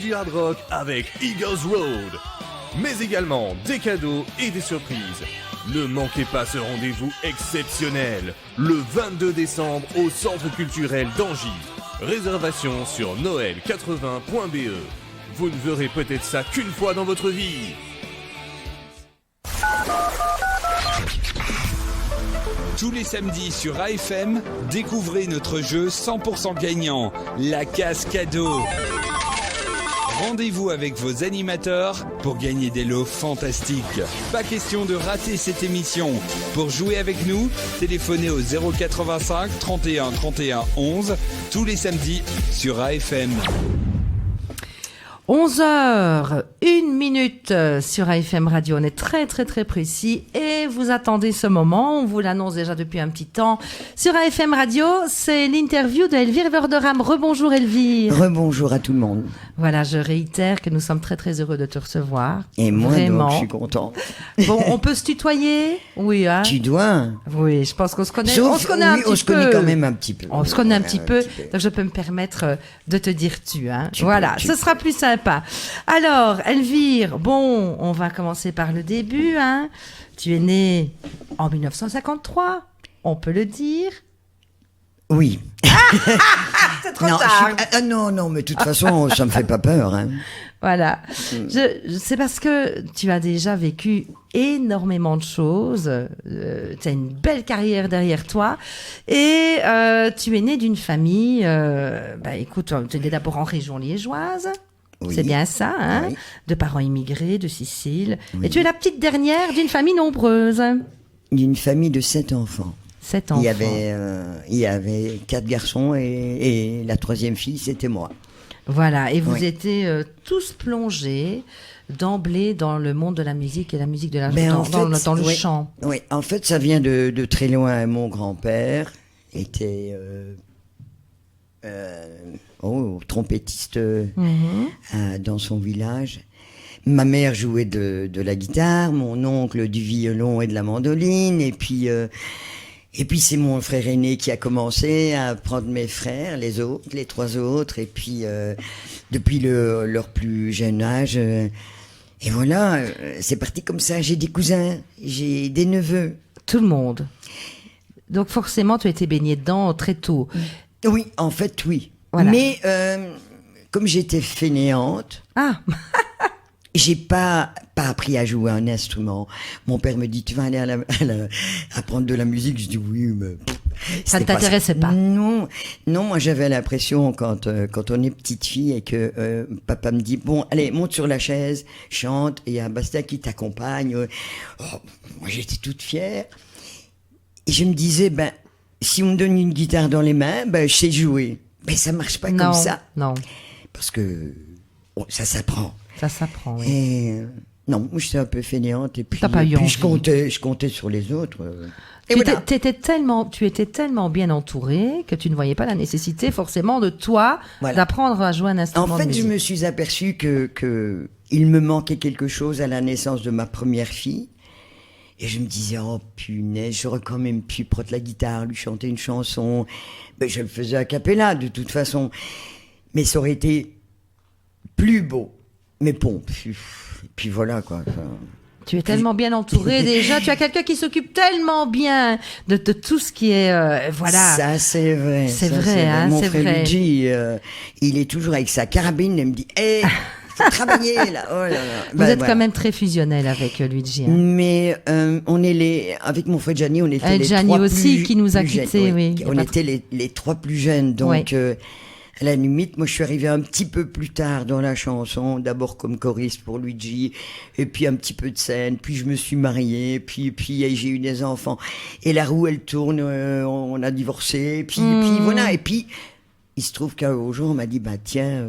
DJ Hard Rock avec Eagles Road. Mais également des cadeaux et des surprises. Ne manquez pas ce rendez-vous exceptionnel, le 22 décembre au Centre culturel d'Angy. Réservation sur noël80.be. Vous ne verrez peut-être ça qu'une fois dans votre vie. Tous les samedis sur AFM, découvrez notre jeu 100% gagnant, la casse cadeau. Rendez-vous avec vos animateurs pour gagner des lots fantastiques. Pas question de rater cette émission. Pour jouer avec nous, téléphonez au 085 31 31 11 tous les samedis sur AFM. 11h, 1 sur AFM Radio. On est très très très précis et vous attendez ce moment. On vous l'annonce déjà depuis un petit temps. Sur AFM Radio, c'est l'interview de Elvire Verderam. Rebonjour Elvire. Rebonjour à tout le monde. Voilà, je réitère que nous sommes très très heureux de te recevoir. Et moi vraiment. Donc, je suis content. Bon, on peut se tutoyer? Oui, hein? Tu dois. Oui, je pense qu'on se connaît. Sauf, on se connaît un petit peu. On se connaît quand même un petit peu. On se connaît un petit peu, donc je peux me permettre de te dire tu, hein. Voilà, ce sera plus sympa. Alors, Elvire, bon, on va commencer par le début, hein. Tu es née en 1953, on peut le dire. Oui. C'est trop non, tard. non, mais de toute façon, ça me fait pas peur, hein. Voilà. C'est parce que tu as déjà vécu énormément de choses. Tu as une belle carrière derrière toi. Et tu es née d'une famille, écoute, tu es née d'abord en région liégeoise. Oui. C'est bien ça, hein? Oui. De parents immigrés de Sicile. Oui. Et tu es la petite dernière d'une famille nombreuse. D'une famille de 7 enfants. 7 enfants. Il y avait 4 garçons et la 3e fille, c'était moi. Voilà, et vous Oui. étiez tous plongés d'emblée dans le monde de la musique et la musique de la dans le oui, chant. Oui, en fait, ça vient de très loin. Mon grand-père était trompettiste dans son village. Ma mère jouait de la guitare, mon oncle du violon et de la mandoline, et puis c'est mon frère aîné qui a commencé à apprendre mes frères, les 3 autres, et puis depuis leur plus jeune âge, et voilà, c'est parti comme ça. J'ai des cousins, j'ai des neveux. Tout le monde. Donc forcément, tu as été baignée dedans très tôt. Oui, en fait, oui. Voilà. Mais comme j'étais fainéante, j'ai pas appris à jouer un instrument. Mon père me dit, tu vas aller apprendre de la musique. Je dis oui, mais ça ne t'intéressait pas. Non, moi j'avais l'impression quand on est petite fille et que papa me dit, bon, allez, monte sur la chaise, chante, et il y a Bastien qui t'accompagne. Moi j'étais toute fière. Et je me disais, si on me donne une guitare dans les mains, je sais jouer. Mais ça marche pas comme ça. Non. Parce que ça s'apprend. Ça s'apprend, oui. Et non, moi j'étais un peu fainéante et puis je comptais sur les autres. Et tu étais tellement bien entourée que tu ne voyais pas la nécessité forcément de toi d'apprendre à jouer un instrument de musique. Je me suis aperçue que il me manquait quelque chose à la naissance de ma première fille. Et je me disais, oh punaise, j'aurais quand même pu prendre la guitare, lui chanter une chanson. Je le faisais a cappella de toute façon. Mais ça aurait été plus beau. Mais bon, puis voilà quoi. Tu es tellement bien entourée déjà, tu as quelqu'un qui s'occupe tellement bien de tout ce qui est... voilà. Ça c'est vrai. C'est vrai, hein, mon c'est frère vrai. Luigi, il est toujours avec sa carabine et me dit, hé, faut travailler là. Oh là là. Vous êtes quand même très fusionnel avec Luigi. Hein. Mais on est avec mon frère Gianni, on était les Gianni 3 aussi plus, qui nous a plus quittés, jeunes, oui. On était les 3 plus jeunes, donc à la limite, moi je suis arrivée un petit peu plus tard dans la chanson, d'abord comme choriste pour Luigi, et puis un petit peu de scène, puis je me suis mariée, puis j'ai eu des enfants, et la roue elle tourne, on a divorcé, puis voilà, et puis il se trouve qu'un jour on m'a dit, tiens...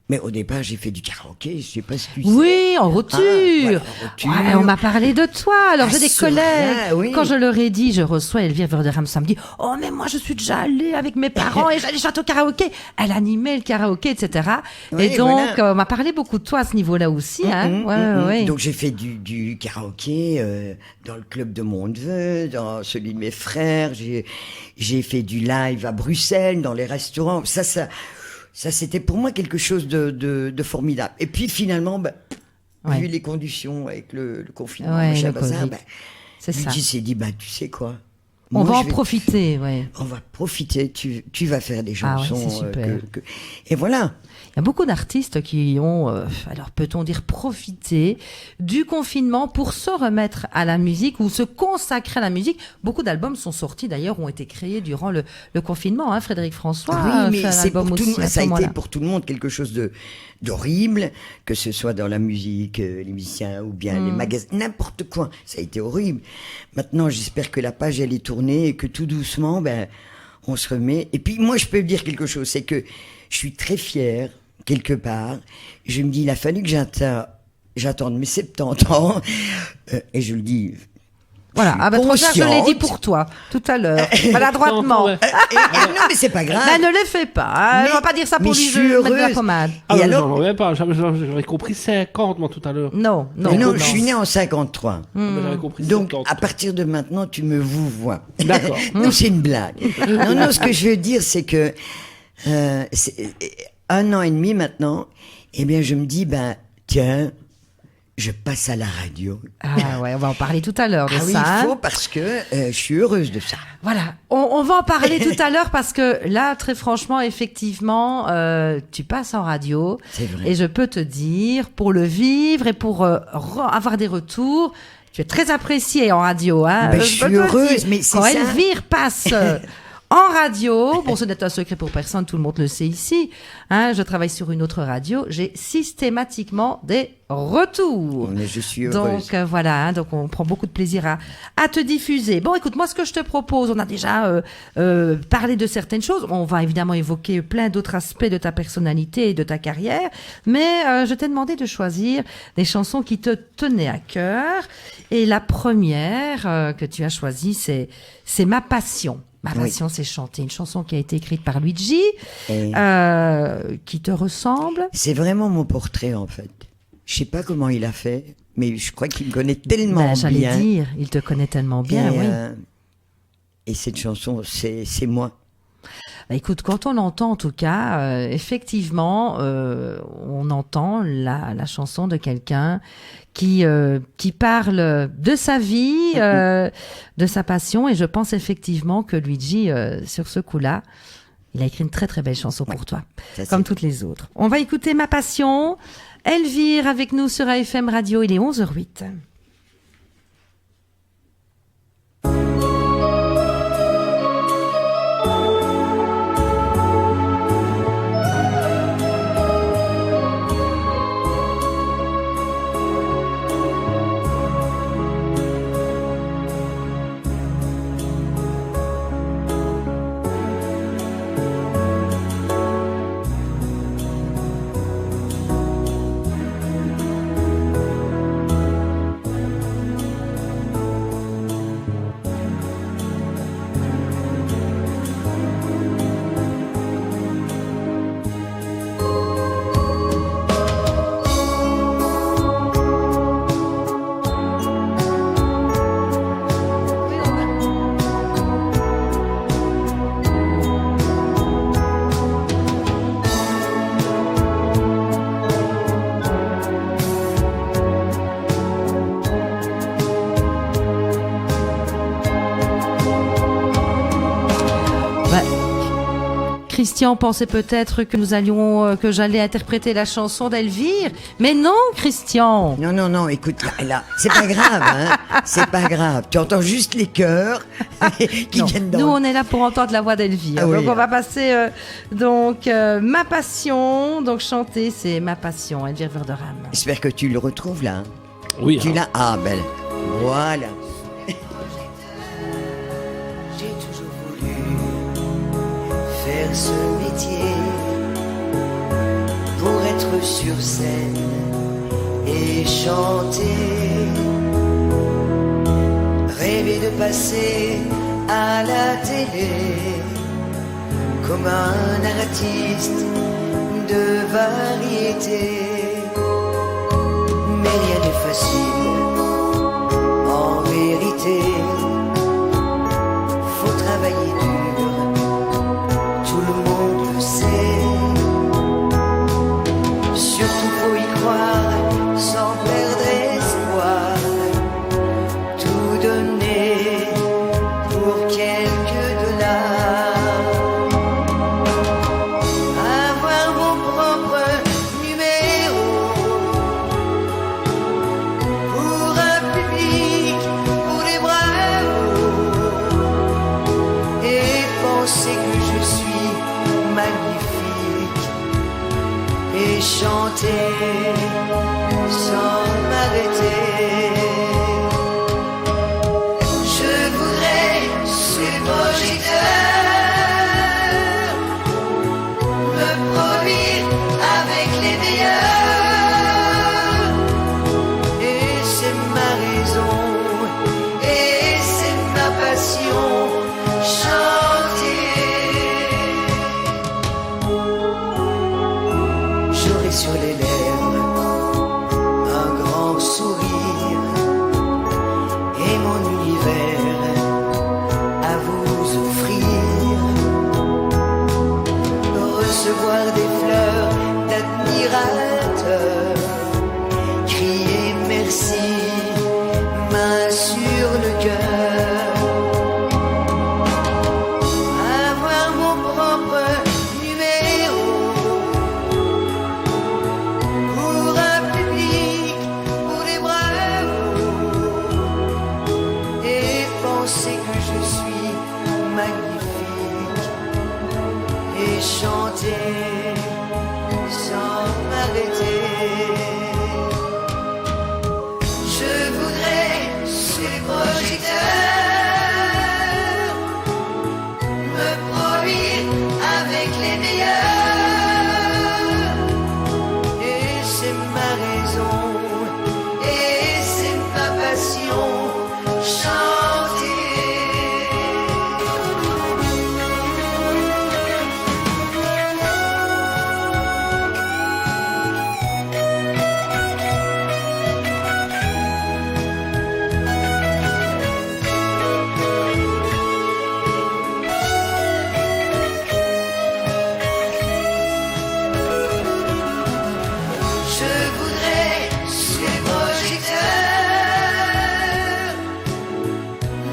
Mais au départ, j'ai fait du karaoké, je sais pas si tu sais. Oui, en roture. En roture. Ouais, on m'a parlé de toi. Alors, j'ai des collègues. Oui. Quand je leur ai dit, je reçois Elvire Verderam samedi. Oh, mais moi, je suis déjà allée avec mes parents et j'allais chanter au karaoké. Elle animait le karaoké, etc. Oui, et donc, voilà. on m'a parlé beaucoup de toi à ce niveau-là aussi, hein. Ouais. Donc, j'ai fait du karaoké dans le club de mon neveu, dans celui de mes frères. J'ai fait du live à Bruxelles, dans les restaurants. Ça, c'était pour moi quelque chose de formidable. Et puis finalement, vu les conditions avec le confinement, le bazar, Covid. C'est ça. Luigi s'est dit, tu sais quoi, on va en profiter, ouais. On va profiter, tu vas faire des chansons. Ah ouais, c'est super. Et voilà. Il y a beaucoup d'artistes qui ont, alors peut-on dire, profité du confinement pour se remettre à la musique ou se consacrer à la musique. Beaucoup d'albums sont sortis d'ailleurs, ont été créés durant le confinement. Hein, Frédéric François oui, mais fait un album aussi à ce ça a moment-là. été pour tout le monde quelque chose d'horrible, que ce soit dans la musique, les musiciens ou bien les magasins, n'importe quoi. Ça a été horrible. Maintenant, j'espère que la page elle est tournée et que tout doucement, on se remet. Et puis moi, je peux dire quelque chose, c'est que je suis très fier, quelque part. Je me dis, il a fallu que j'attende mes 70 ans, et je le dis. Voilà, trop tard, je l'ai dit pour toi, tout à l'heure, maladroitement. Non, mais c'est pas grave. Ne le fais pas, hein. On va pas dire ça pour lui, je mettre de la pommade. Et alors, j'en reviens pas, j'avais compris 50, moi, tout à l'heure. Non, je suis né en 53. J'avais compris Donc, 50. à partir de maintenant, tu me vois. D'accord. Non, c'est une blague. Non, ce que je veux dire, c'est que, c'est 1 an et demi maintenant, eh bien, je me dis, tiens, je passe à la radio. Ah ouais, on va en parler tout à l'heure de ça. Oui, il faut, parce que je suis heureuse de ça. Voilà, on va en parler tout à l'heure parce que là, très franchement, effectivement, tu passes en radio. C'est vrai. Et je peux te dire, pour le vivre et pour avoir des retours, tu es très appréciée en radio. Hein. Je suis heureuse, mais c'est quand ça. Elvire passe en radio, bon, ce n'est un secret pour personne, tout le monde le sait ici. Hein, je travaille sur une autre radio, j'ai systématiquement des retours. Mais je suis heureuse. Donc voilà, hein, donc on prend beaucoup de plaisir à te diffuser. Bon, écoute, moi ce que je te propose, on a déjà parlé de certaines choses. On va évidemment évoquer plein d'autres aspects de ta personnalité et de ta carrière, mais je t'ai demandé de choisir des chansons qui te tenaient à cœur. Et la première que tu as choisie, c'est Ma Passion. Ma passion, c'est chanter. Une chanson qui a été écrite par Luigi, qui te ressemble. C'est vraiment mon portrait, en fait. Je sais pas comment il a fait, mais je crois qu'il me connaît tellement bien. J'allais dire, il te connaît tellement bien, oui. Et cette chanson, c'est moi. Écoute, quand on l'entend, en tout cas, effectivement, on entend la chanson de quelqu'un qui parle de sa vie, de sa passion, et je pense effectivement que Luigi, sur ce coup-là, il a écrit une très très belle chanson pour toi, comme toutes les autres. On va écouter Ma Passion. Elvire avec nous sur AFM Radio, il est 11h08. Christian pensait peut-être que j'allais interpréter la chanson d'Elvire, mais non, Christian. Non, écoute, là, c'est pas grave, hein. C'est pas grave. Tu entends juste les chœurs qui viennent dans. Nous, on est là pour entendre la voix d'Elvire. Donc, on va passer, Ma Passion. Donc, chanter, c'est Ma Passion, Elvire Verderam. J'espère que tu le retrouves, là. Oui. Tu l'as? Ah, belle. Voilà. Faire ce métier pour être sur scène et chanter, rêver de passer à la télé comme un artiste de variété. Mais rien n'est facile en vérité, faut travailler dur. Tout le monde le sait, chanter sans m'arrêter. Je voudrais suivre Giteur, me produire avec les meilleurs. Et c'est ma raison, et c'est ma passion, chanter. J'aurai sur les lèvres un grand sourire et mon univers à vous offrir. Recevoir des fleurs d'admirateurs, crier merci, main sur le cœur. Avoir mon propre numéro pour un public, pour des bravos, et penser que je suis magnifique et chanter sans m'arrêter. Je voudrais suivre Giteur, me produire avec les meilleurs. Et c'est ma raison, et c'est ma passion, chanter. Je voudrais suivre Giteur,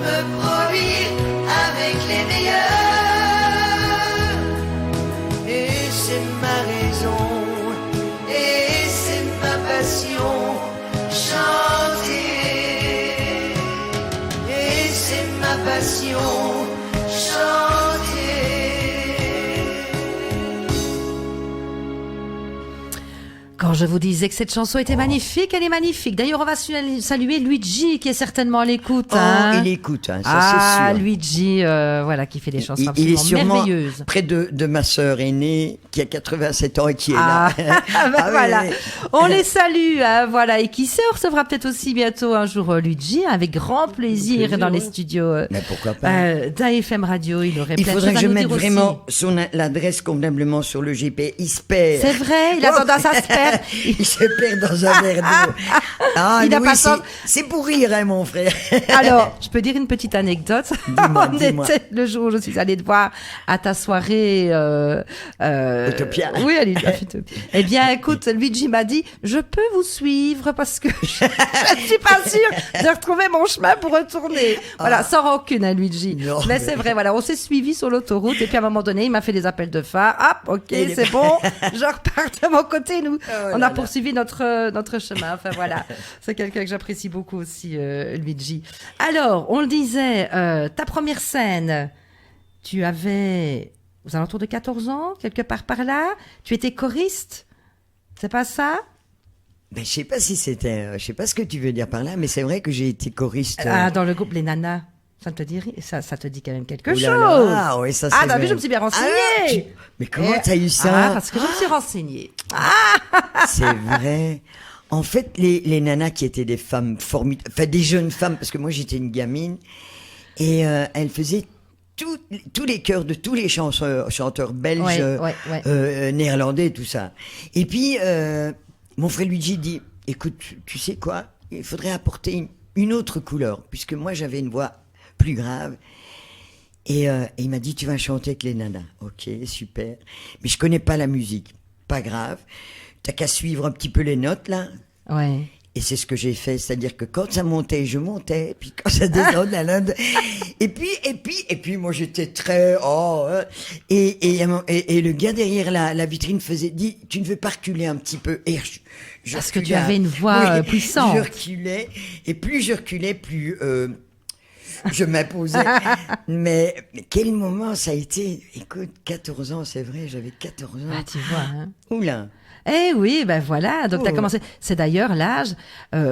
me produire avec les meilleurs. Et c'est ma raison, et c'est ma passion, chanter. Et c'est ma passion, chanter. Quand je vous disais que cette chanson était magnifique, elle est magnifique. D'ailleurs, on va saluer Luigi qui est certainement à l'écoute. Hein. Il écoute, hein, ça c'est sûr. Luigi, voilà, qui fait des chansons Il absolument est sûrement merveilleuses. près de ma sœur aînée qui a 87 ans et qui est Ah, là. ben Ah oui, voilà. oui. On les salue, hein, voilà. Et qui sait, on recevra peut-être aussi bientôt un jour Luigi, hein, avec grand plaisir dans les studios Mais pourquoi pas. d'AFM Radio. Il aurait Il plein de faudrait choses que je à nous mette dire aussi. vraiment l'adresse convenablement sur le GP. Il se perd. C'est vrai, il a tendance à se perdre. Il se perd dans un verre d'eau. Ah, Il n'a Louis, pas sens- c'est pour rire, hein, mon frère. Alors, je peux dire une petite anecdote. Dis-moi, On dis-moi. était le jour où je suis allée te voir à ta soirée. Utopia. Oui, elle est Utopia. Eh bien, écoute, Luigi m'a dit, je peux vous suivre parce que je ne suis pas sûre de retrouver mon chemin pour retourner. Voilà, sans rancune, hein, Luigi. Non, mais mais- c'est vrai, voilà, on s'est suivis sur l'autoroute et puis à un moment donné, il m'a fait des appels de phare. Hop, ok, Il est- c'est bon. Je repars de mon côté, nous. Oh On là a là. poursuivi notre chemin. Enfin, voilà. C'est quelqu'un que j'apprécie beaucoup aussi, Luigi. Alors, on le disait, ta première scène, tu avais aux alentours de 14 ans, quelque part par là. Tu étais choriste. C'est pas ça? Ben, je sais pas si c'était, je sais pas ce que tu veux dire par là, mais c'est vrai que j'ai été choriste. Ah, dans le groupe Les Nanas. Ça te dit, ça te dit quand même quelque Oh chose. là là, oui, ça, Ah, c'est t'as vu, vrai. je me suis bien renseignée. Ah, mais comment Et- t'as eu ça? Ah, parce que je me suis renseignée. C'est vrai. En fait, les nanas qui étaient des femmes formidables, enfin des jeunes femmes, parce que moi j'étais une gamine, et elles faisaient tous les chœurs de tous les chanteurs belges, Ouais. néerlandais, tout ça. Et puis, mon frère Luigi dit, écoute, tu sais quoi, il faudrait apporter une autre couleur, puisque moi j'avais une voix plus grave. Et il m'a dit, tu vas chanter avec les nanas. Ok, super. Mais je connais pas la musique. Pas grave. T'as qu'à suivre un petit peu les notes, là. Ouais. Et c'est ce que j'ai fait. C'est-à-dire que quand ça montait, je montais. Puis quand ça descendait, et puis, moi, j'étais très, et le gars derrière la vitrine dit, tu ne veux pas reculer un petit peu? Et je Parce que tu reculais. avais une voix puissante. Je reculais. Et plus je reculais, plus, je m'imposais. mais quel moment ça a été. Écoute, 14 ans, c'est vrai, j'avais 14 ans. Ah, tu vois, hein. Oula. Eh oui, ben voilà. Donc, tu as Oh. commencé. C'est d'ailleurs l'âge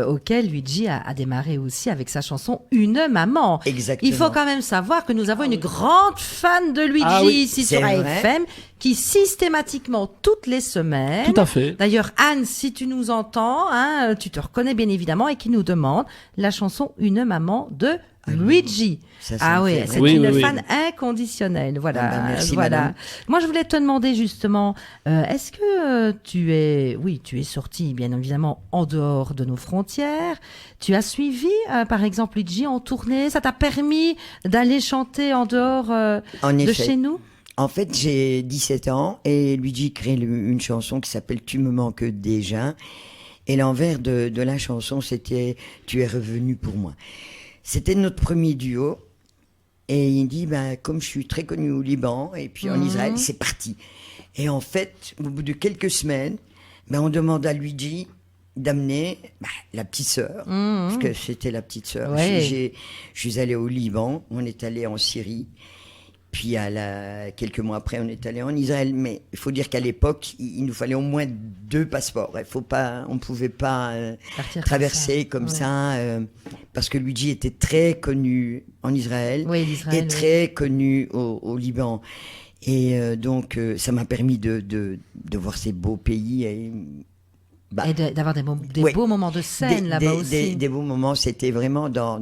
auquel Luigi a démarré aussi avec sa chanson Une maman. Exactement. Il faut quand même savoir que nous avons une grande fan de Luigi Ah oui, ici c'est sur vrai. AFM qui systématiquement toutes les semaines. Tout à fait. D'ailleurs, Anne, si tu nous entends, hein, tu te reconnais bien évidemment et qui nous demande la chanson Une maman de Luigi. Ça Ah me oui, fait c'est Oui, une oui, oui. fan inconditionnelle. Voilà, Ah bah, merci, voilà. madame. Moi, je voulais te demander justement, est-ce que tu es sorti bien évidemment en dehors de nos frontières. Tu as suivi, par exemple, Luigi en tournée. Ça t'a permis d'aller chanter en dehors En de effet. chez nous. En fait, j'ai 17 ans et Luigi crée une chanson qui s'appelle Tu me manques déjà. Et l'envers de la chanson, c'était Tu es revenu pour moi. C'était notre premier duo. Et il dit, ben, comme je suis très connu au Liban et puis en Israël, c'est parti. Et en fait, au bout de quelques semaines, ben, on demande à Luigi d'amener la petite sœur, parce que c'était la petite sœur. Ouais. Je suis allé au Liban, on est allé en Syrie, puis quelques mois après, on est allé en Israël. Mais il faut dire qu'à l'époque, il nous fallait au moins 2 passeports. On ne pouvait pas Partir traverser comme Ouais. ça, parce que Luigi était très connu en Israël Oui, l'Israël, et oui. très connu au Liban. Et donc, ça m'a permis de voir ces beaux pays. Et, bah, Et d'avoir des ouais. beaux moments de scène là-bas aussi. Des beaux moments, c'était vraiment dans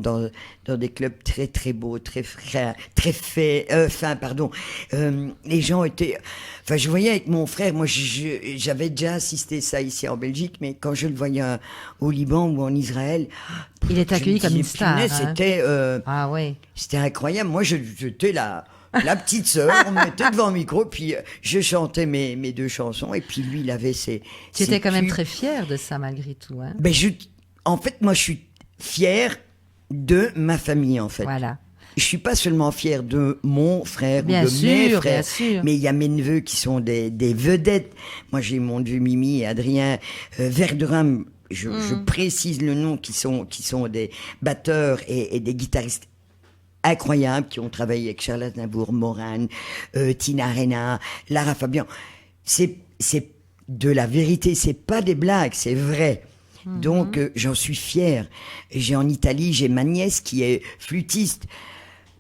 des clubs très très beaux, très frais, très fins, pardon. Les gens étaient... Enfin, je voyais avec mon frère, moi j'avais déjà assisté ça ici en Belgique, mais quand je le voyais au Liban ou en Israël... Il est je me accueilli comme disais, une star, punaise, hein. Ah oui. C'était incroyable. Moi, j'étais la petite sœur, on me mettait devant le micro, puis je chantais mes 2 chansons, et puis lui, il avait ses... Tu ses étais quand même tubes. très fier de ça malgré tout. Hein. Ben en fait, moi, je suis fier de ma famille, en fait. Voilà. Je suis pas seulement fier de mon frère Bien ou de mes sûr, frères, bien sûr. mais il y a mes neveux qui sont des vedettes. Moi, j'ai mon neveu Mimi et Adrien Verderam. Je précise le nom, qui sont des batteurs et des guitaristes incroyables qui ont travaillé avec Charles Aznavour, Morane, Tina Arena, Lara Fabian. C'est de la vérité, c'est pas des blagues, c'est vrai. Donc j'en suis fier. J'ai en Italie, j'ai ma nièce qui est flûtiste.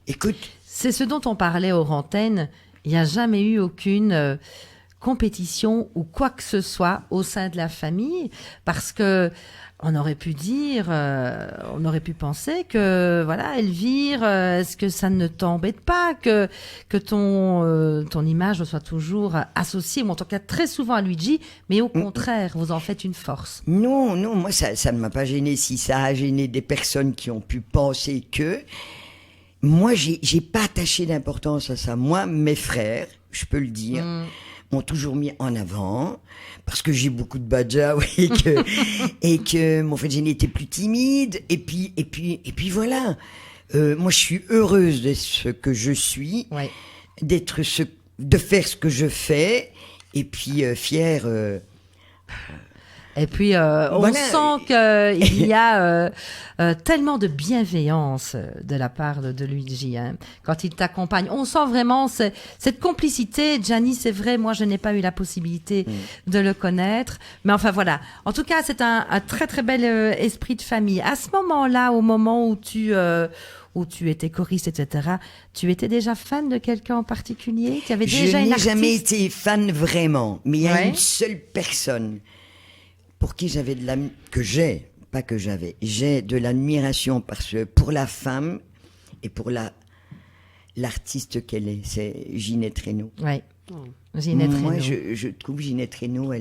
Écoute, C'est ce dont on parlait aux antennes. Il n'y a jamais eu aucune compétition ou quoi que ce soit au sein de la famille, parce que on aurait pu dire, on aurait pu penser que, voilà, Elvire, est-ce que ça ne t'embête pas que ton image soit toujours associée, ou en tout cas très souvent à Luigi, mais au contraire, vous en faites une force. non, moi ça ne m'a pas gêné. Si ça a gêné des personnes qui ont pu penser que... Moi, j'ai pas attaché d'importance à ça. Moi, mes frères, je peux le dire, m'ont toujours mis en avant, parce que j'ai beaucoup de badja, oui, et que mon frère Jenny était plus timide, et puis voilà. Moi, je suis heureuse de ce que je suis, Ouais. de faire ce que je fais, et puis fière. Et puis, on Voilà. sent qu'il y a tellement de bienveillance de la part de Luigi. Hein. Quand il t'accompagne, on sent vraiment cette complicité. Gianni, c'est vrai, moi, je n'ai pas eu la possibilité de le connaître. Mais enfin, voilà. En tout cas, c'est un très, très bel esprit de famille. À ce moment-là, au moment où tu étais choriste, etc., tu étais déjà fan de quelqu'un en particulier? Tu avais déjà Je une n'ai artiste? jamais été fan vraiment, mais il y a Ouais. une seule personne pour qui j'ai de l'admiration pour la femme et pour l'artiste qu'elle est. C'est Ginette Renaud. Oui. Ginette Moi, Renaud. je trouve Ginette Renaud,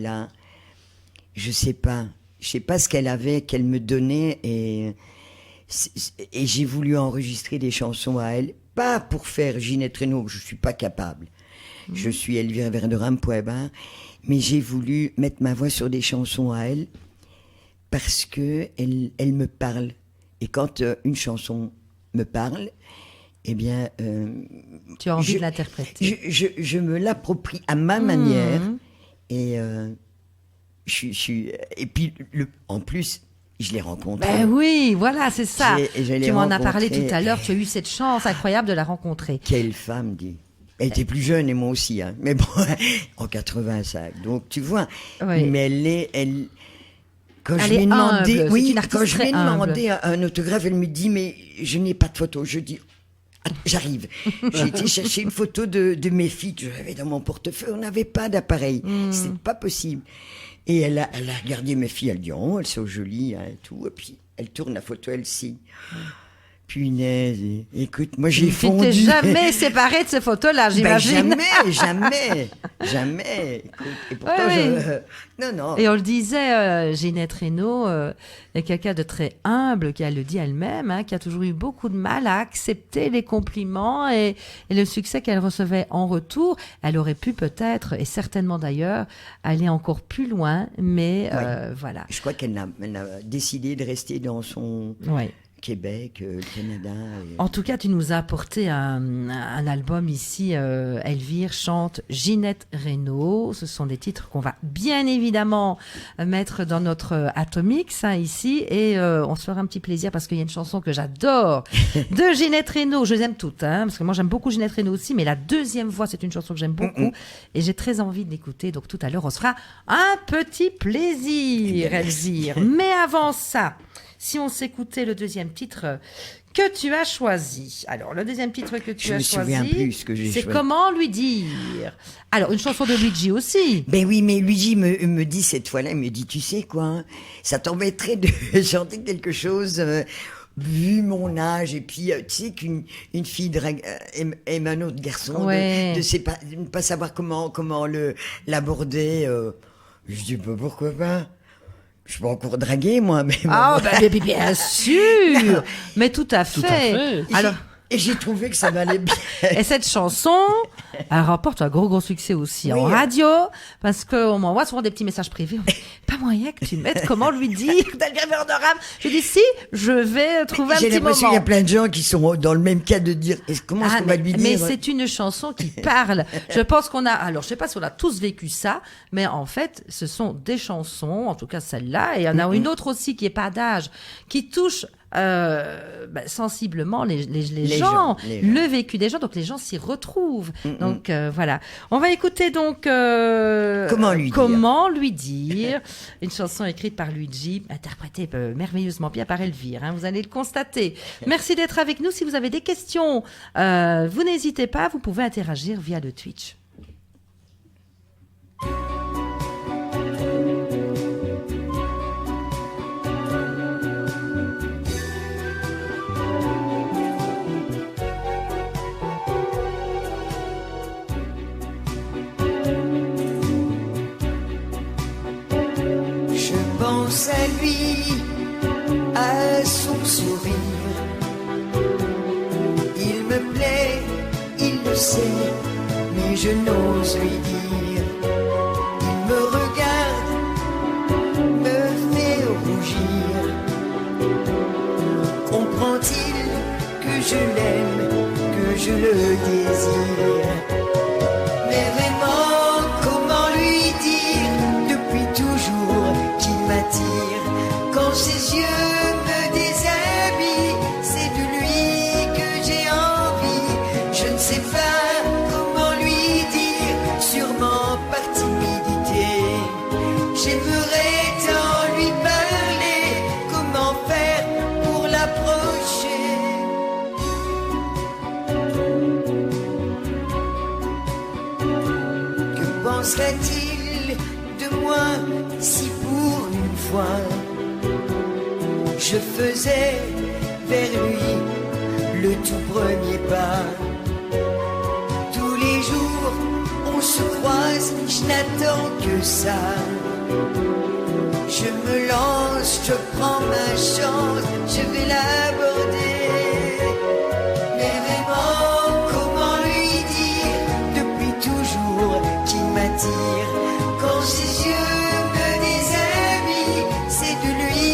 je sais pas ce qu'elle avait, qu'elle me donnait, et j'ai voulu enregistrer des chansons à elle, pas pour faire Ginette Renaud, je suis pas capable. Je suis Elvire Verderam, point barre, mais j'ai voulu mettre ma voix sur des chansons à elle parce que elle me parle. Et quand une chanson me parle, eh bien, Tu as envie de l'interpréter. je me l'approprie à ma manière, et et puis en plus, je l'ai rencontré. Ben oui, voilà, c'est ça. Je l'ai Tu m'en as parlé rencontrée. tout à l'heure. Tu as eu cette chance incroyable de la rencontrer. Quelle femme, dit. Elle était plus jeune et moi aussi, hein. Mais bon, en 85. Donc tu vois, Oui. mais quand Elle je lui ai est demandé, humble, c'est oui, une artiste quand je lui ai très humble. demandé un autographe, elle me dit mais je n'ai pas de photo. Je dis j'arrive. J'ai été chercher une photo de mes filles que j'avais dans mon portefeuille. On n'avait pas d'appareil, c'est pas possible. Et elle a regardé mes filles, elle dit oh elles sont jolies hein, et tout. Et puis elle tourne la photo, elle signe. Punaise, écoute, moi j'ai Tu fondu. t'es jamais séparé de ces photos-là, Ben, j'imagine. jamais. Écoute, et pourtant, Ouais, non. Et on le disait, Ginette Renaud est quelqu'un de très humble, qui elle le dit elle-même, hein, qui a toujours eu beaucoup de mal à accepter les compliments et le succès qu'elle recevait en retour. Elle aurait pu peut-être, et certainement d'ailleurs, aller encore plus loin, mais voilà. Je crois qu'elle a décidé de rester dans son Ouais. Québec, le Canada. En tout cas, tu nous as apporté un album ici. Elvire chante Ginette Renaud. Ce sont des titres qu'on va bien évidemment mettre dans notre Atomix ici. Et on se fera un petit plaisir parce qu'il y a une chanson que j'adore de Ginette Renaud. Je les aime toutes, hein, parce que moi j'aime beaucoup Ginette Renaud aussi. Mais la deuxième voix, c'est une chanson que j'aime beaucoup. Et j'ai très envie de l'écouter. Donc tout à l'heure, on se fera un petit plaisir, Elvire. Mais avant ça... Si on s'écoutait le deuxième titre que tu as choisi. Alors, le deuxième titre que tu as choisi, je me souviens plus ce que j'ai c'est choisi. Comment lui dire. Alors, une chanson de Luigi aussi. Ben oui, mais Luigi me dit cette fois-là, il me dit, tu sais quoi, hein, ça t'embêterait de chanter quelque chose... vu mon âge, et puis tu sais qu'une fille aime un autre garçon, Ouais. de ne pas savoir comment l'aborder. Je dis, bah, pourquoi pas? Je peux encore draguer, moi, mais... Ah, ben, bien sûr. Mais tout à fait. fait. Alors, Et j'ai trouvé que ça m'allait bien. et cette chanson, elle remporte un gros succès aussi en Oui. radio, parce qu'on m'envoie souvent des petits messages privés. On dit, pas moyen que tu mettes comment lui dire d'Elvire Verderame. Je dis, si, je vais trouver un J'ai petit l'impression moment. qu'il y a plein de gens qui sont dans le même cas de dire comment est-ce qu'on va lui mais dire. c'est une chanson qui parle. Je pense qu'on a, alors je sais pas si on a tous vécu ça, mais en fait, ce sont des chansons, en tout cas celle-là, et il y en a une autre aussi qui est pas d'âge, qui touche sensiblement les gens, les gens. le vécu des gens, donc les gens s'y retrouvent. Donc voilà. On va écouter donc Comment lui dire, une chanson écrite par Luigi, interprétée merveilleusement bien par Elvire, hein, vous allez le constater. Merci d'être avec nous. Si vous avez des questions, vous n'hésitez pas, vous pouvez interagir via le Twitch. Je pense à lui, à son sourire. Il me plaît, il le sait, mais je n'ose lui dire. Il me regarde, me fait rougir. Comprend-il que je l'aime, que je le désire? Mais vraiment, comment lui dire depuis toujours qu'il m'attire? Quand ses yeux me déshabillent, c'est de lui que j'ai envie. Je ne sais pas comment lui dire, sûrement par timidité. J'aimerais tant lui parler, comment faire pour l'approcher? Que penserait-il de moi si pour une fois je faisais vers lui le tout premier pas? Tous les jours on se croise, je n'attends que ça. Je me lance, je prends ma chance, je vais l'aborder. Mais vraiment, comment lui dire depuis toujours qu'il m'attire? Quand ses yeux me déshabillent, c'est de lui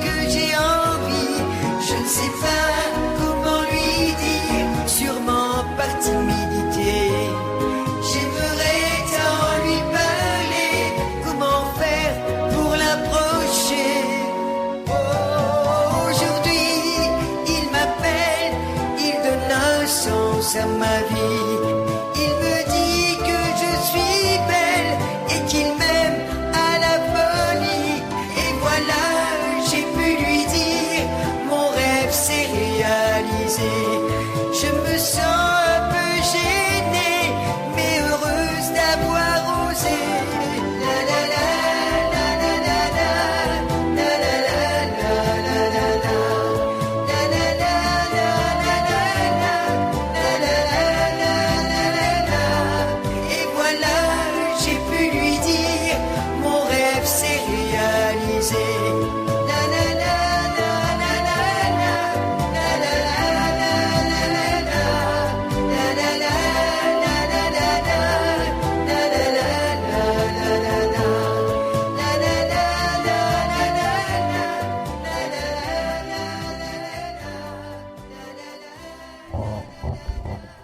que j'ai envie. Je ne sais pas comment lui dire, sûrement par timidité. J'aimerais tant lui parler, comment faire pour l'approcher? Oh, aujourd'hui, il m'appelle, il donne un sens à ma vie. Il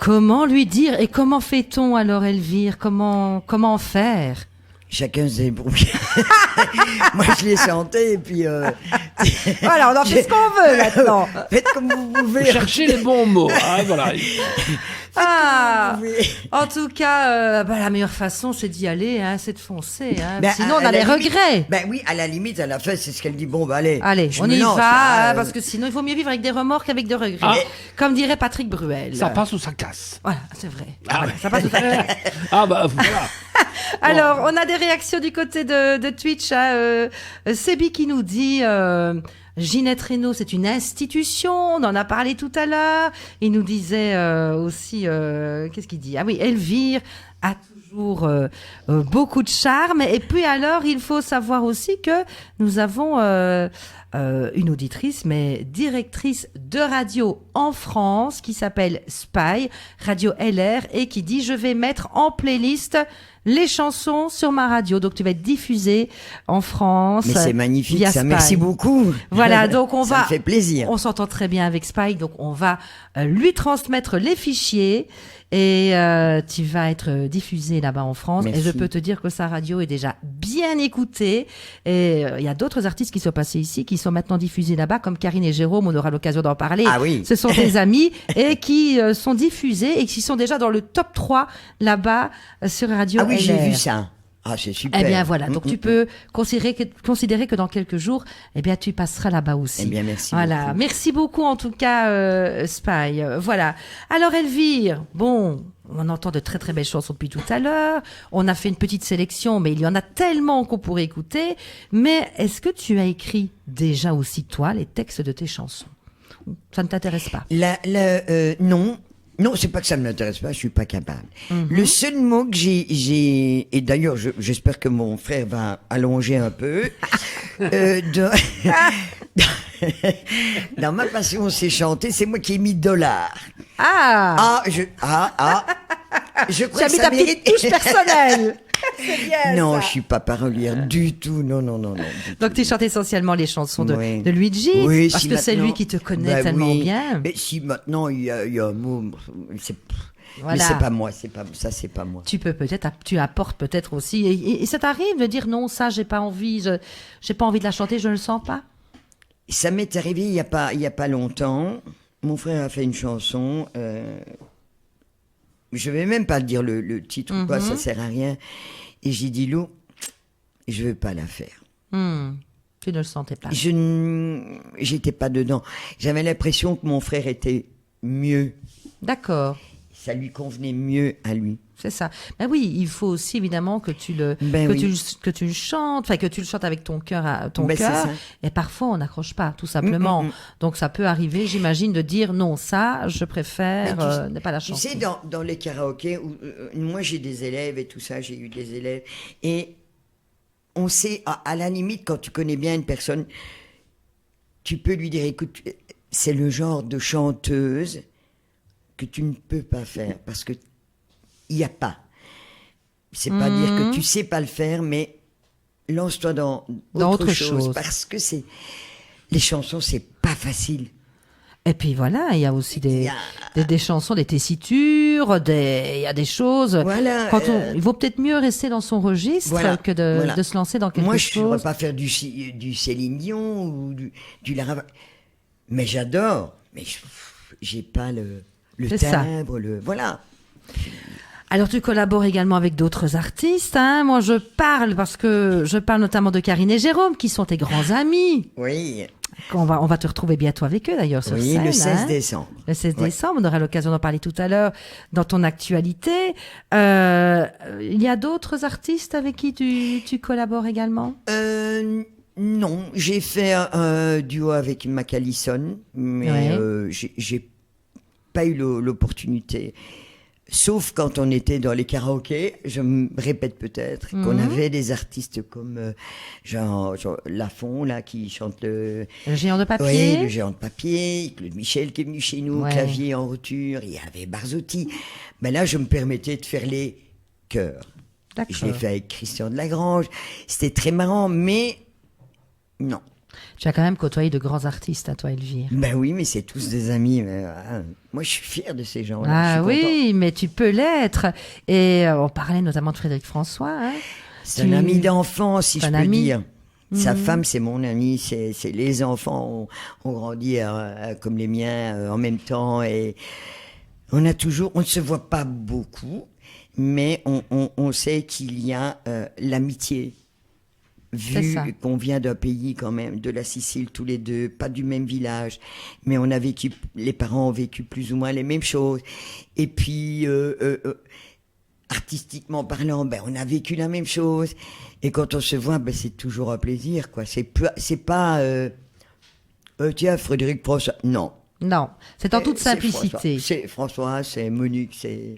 Comment lui dire et comment fait-on alors, Elvire? Comment faire? Chacun se débrouille. Moi, je l'ai chanté, et puis... Voilà, on en fait ce qu'on veut maintenant. Faites comme vous pouvez. Cherchez les bons mots. Ah, voilà. Ah, Vous pouvez. en tout cas, la meilleure façon, c'est d'y aller, hein, c'est de foncer. Hein. Ben, Sinon, on à a la les limite- regrets. Ben oui, à la limite, à la fin, c'est ce qu'elle dit. Bon, bah allez. Allez, je on me y lance, va, là, parce que sinon, il vaut mieux vivre avec des remords qu'avec des regrets. Ah. Comme dirait Patrick Bruel. Ça passe ou ça casse. Voilà, c'est vrai. Ah, Voilà, ouais. ça passe ou ça casse. Ah, bah voilà. Alors, on a des réactions du côté de Twitch. Hein, Sébi qui nous dit Ginette Renault, c'est une institution. On en a parlé tout à l'heure. Il nous disait aussi, qu'est-ce qu'il dit? Ah oui, Elvire a toujours beaucoup de charme. Et puis alors, il faut savoir aussi que nous avons une auditrice, mais directrice de radio en France, qui s'appelle Spy, Radio LR, et qui dit « Je vais mettre en playlist les chansons sur ma radio ». Donc, tu vas être diffusée en France. Mais c'est magnifique, via ça. Spy. Merci beaucoup. Voilà, donc on Ça va... me fait plaisir. On s'entend très bien avec Spike, donc on va lui transmettre les fichiers et tu vas être diffusé là-bas en France. Merci. Et je peux te dire que sa radio est déjà bien écoutée. Et il y a d'autres artistes qui sont passés ici, qui sont maintenant diffusés là-bas, comme Karine et Jérôme, on aura l'occasion d'en parler. Ah oui. Ce sont des amis et qui sont diffusés et qui sont déjà dans le top 3 là-bas sur Radio Ah oui, j'ai LR. vu ça. Ah, c'est super. Eh bien voilà, donc Mm, tu mm. peux considérer que dans quelques jours, eh bien tu passeras là-bas aussi. Eh bien, merci Voilà, beaucoup. merci beaucoup en tout cas, Spy. Voilà. Alors Elvire, bon, on entend de très très belles chansons depuis tout à l'heure. On a fait une petite sélection, mais il y en a tellement qu'on pourrait écouter. Mais est-ce que tu as écrit déjà aussi toi les textes de tes chansons? Ça ne t'intéresse pas? Non. Non, c'est pas que ça ne m'intéresse pas, je suis pas capable. Mhm. Le seul mot que j'ai, et d'ailleurs, j'espère que mon frère va allonger un peu, dans ma passion, c'est chanter, c'est moi qui ai mis dollar. Ah, Je tu crois as que mis ça ta petite mérite. touche personnelle. C'est bien Non, ça. je suis pas parolière du tout, non. Du Donc tout. tu chantes essentiellement les chansons Oui. de Luigi, Oui, parce si que c'est maintenant- lui qui te connaît Bah tellement oui. bien. Mais si maintenant il y a un mot, c'est, Voilà. mais c'est pas moi, c'est pas moi. Tu peux peut-être, tu apportes peut-être aussi, et ça t'arrive de dire non, ça j'ai pas envie, j'ai pas envie de la chanter, je ne le sens pas. Ça m'est arrivé il y a pas longtemps. Mon frère a fait une chanson. Je vais même pas dire le titre ou pas, ça sert à rien. Et j'ai dit Lou, je veux pas la faire. Tu ne le sentais pas. J'étais pas dedans. J'avais l'impression que mon frère était mieux. D'accord, Ça lui convenait mieux à lui. c'est ça. Ben oui, il faut aussi évidemment que tu le que tu le chantes, enfin que tu le chantes avec ton cœur, Ben, c'est ça. Et parfois on n'accroche pas, tout simplement. Donc ça peut arriver, j'imagine, de dire non, ça, je préfère Mais ne pas la Tu chanter. sais, dans les karaokés, où, moi j'ai des élèves et tout ça, j'ai eu des élèves, et on sait, à la limite, quand tu connais bien une personne, tu peux lui dire, écoute, c'est le genre de chanteuse que tu ne peux pas faire, parce que il n'y a pas. C'est pas dire que tu sais pas le faire, mais lance-toi dans autre chose, parce que les chansons, c'est pas facile. Et puis voilà, il y a aussi Il y a- des chansons, des tessitures, il y a des choses. Voilà, Il vaut peut-être mieux rester dans son registre Voilà, que de, voilà. de se lancer dans quelque Moi, je ne chose. pas faire du Céline Dion ou du Lara. Mais j'adore. Mais j'ai pas le C'est ça. timbre, voilà. Alors tu collabores également avec d'autres artistes. Hein. Moi, je parle notamment de Karine et Jérôme, qui sont tes grands amis. Oui. On va te retrouver bientôt avec eux d'ailleurs sur Oui, scène. le 16 hein. décembre. Le 16 Ouais. décembre, on aura l'occasion d'en parler tout à l'heure dans ton actualité. Il y a d'autres artistes avec qui tu collabores également? Non, j'ai fait un duo avec Macalison, mais Ouais. j'ai pas eu l'opportunité. Sauf quand on était dans les karaokés, je me répète peut-être, qu'on avait des artistes comme genre Lafont, là, qui chante le Géant de papier? Oui, le géant de papier, Claude Michel qui est venu chez nous, Ouais. clavier en rupture, il y avait Barzotti. Mais là, je me permettais de faire les chœurs. D'accord. Je l'ai fait avec Christian de Lagrange. C'était très marrant, mais non. Tu as quand même côtoyé de grands artistes, à toi, Elvire. Ben oui, mais c'est tous des amis. Mais, moi, je suis fier de ces gens-là. Ah je suis content. oui, mais tu peux l'être. Et on parlait notamment de Frédéric François. Hein. C'est un ami d'enfance, si je un peux ami. dire. Sa Mhm. femme, c'est mon ami. C'est les enfants ont grandi comme les miens en même temps. Et on ne se voit pas beaucoup, mais on sait qu'il y a l'amitié. C'est Vu ça. qu'on vient d'un pays quand même, de la Sicile tous les deux, pas du même village, mais on a vécu, les parents ont vécu plus ou moins les mêmes choses. Et puis, artistiquement parlant, ben on a vécu la même chose. Et quand on se voit, ben c'est toujours un plaisir, quoi. C'est pas, tiens, Frédéric François. Non. Non, c'est en toute C'est simplicité. C'est François, c'est Monique, c'est